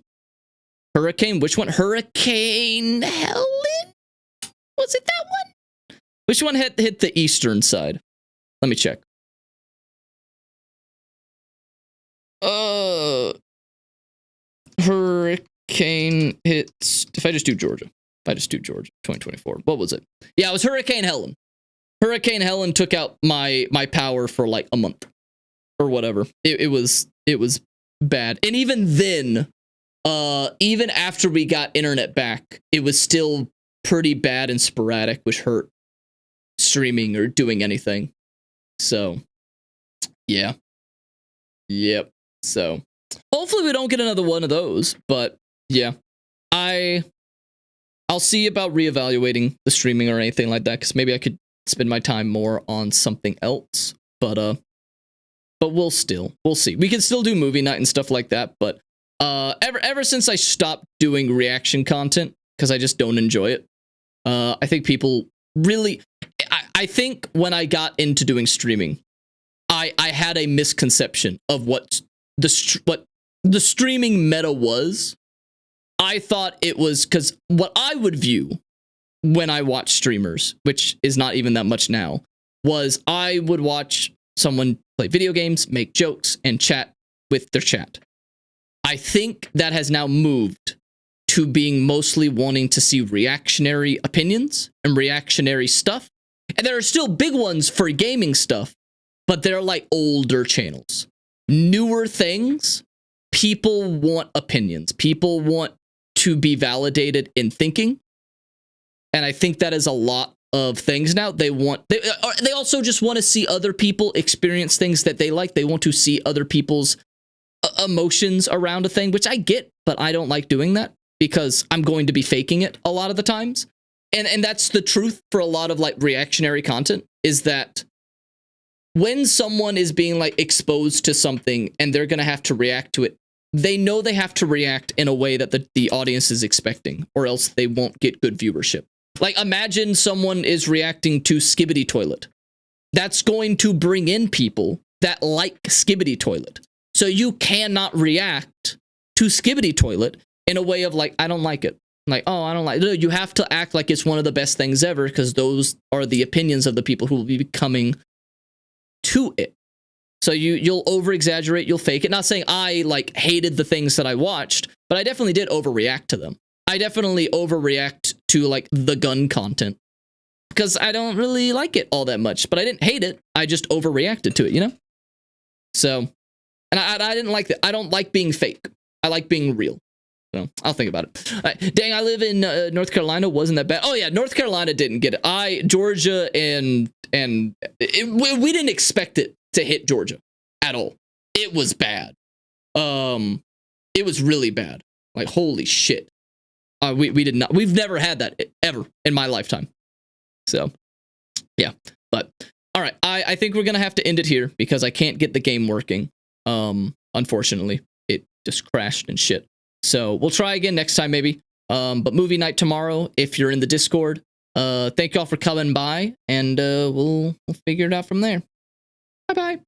Hurricane, which one? Hurricane Helen? Was it that one? Which one hit the eastern side? Let me check. Hurricane hits, if I just do Georgia, 2024. What was it? Yeah, it was Hurricane Helen. Hurricane Helen took out my power for like a month or whatever. It was bad. And even then, even after we got internet back, it was still pretty bad and sporadic, which hurt streaming or doing anything. So, yeah. Yep. So, hopefully we don't get another one of those, but yeah. I'll see about reevaluating the streaming or anything like that, because maybe I could spend my time more on something else. But we'll see. We can still do movie night and stuff like that, but ever since I stopped doing reaction content, because I just don't enjoy it, I think people really, I think when I got into doing streaming, I had a misconception of what the streaming meta was. I thought it was, because what I would view when I watch streamers, which is not even that much now, was I would watch someone play video games, make jokes, and chat with their chat. I think that has now moved to being mostly wanting to see reactionary opinions and reactionary stuff. And there are still big ones for gaming stuff, but they're like older channels. Newer things, people want opinions. People want to be validated in thinking. And I think that is a lot of things now. They also just want to see other people experience things that they like. They want to see other people's emotions around a thing, which I get, but I don't like doing that because I'm going to be faking it a lot of the times. And that's the truth for a lot of like reactionary content, is that when someone is being like exposed to something and they're gonna have to react to it, they know they have to react in a way that the audience is expecting, or else they won't get good viewership. Like, imagine someone is reacting to Skibbity Toilet. That's going to bring in people that like Skibbity Toilet. So you cannot react to Skibbity Toilet in a way of like, I don't like it. Like, oh, I don't like it. You have to act like it's one of the best things ever, because those are the opinions of the people who will be coming to it. So you'll over-exaggerate, you'll fake it. Not saying I, like, hated the things that I watched, but I definitely did overreact to them. I definitely overreact to, like, the gun content, because I don't really like it all that much, but I didn't hate it. I just overreacted to it, you know? So, and I didn't like that. I don't like being fake. I like being real. So, I'll think about it. Dang, I live in North Carolina. Wasn't that bad? Oh, yeah, North Carolina didn't get it. Georgia we didn't expect it to hit Georgia at all. It was bad. It was really bad. Like, holy shit. We did not. We've never had that ever in my lifetime. So, yeah. But, all right. I think we're going to have to end it here because I can't get the game working. Unfortunately, it just crashed and shit. So we'll try again next time, maybe. But movie night tomorrow, if you're in the Discord. Thank y'all for coming by, and we'll figure it out from there. Bye-bye.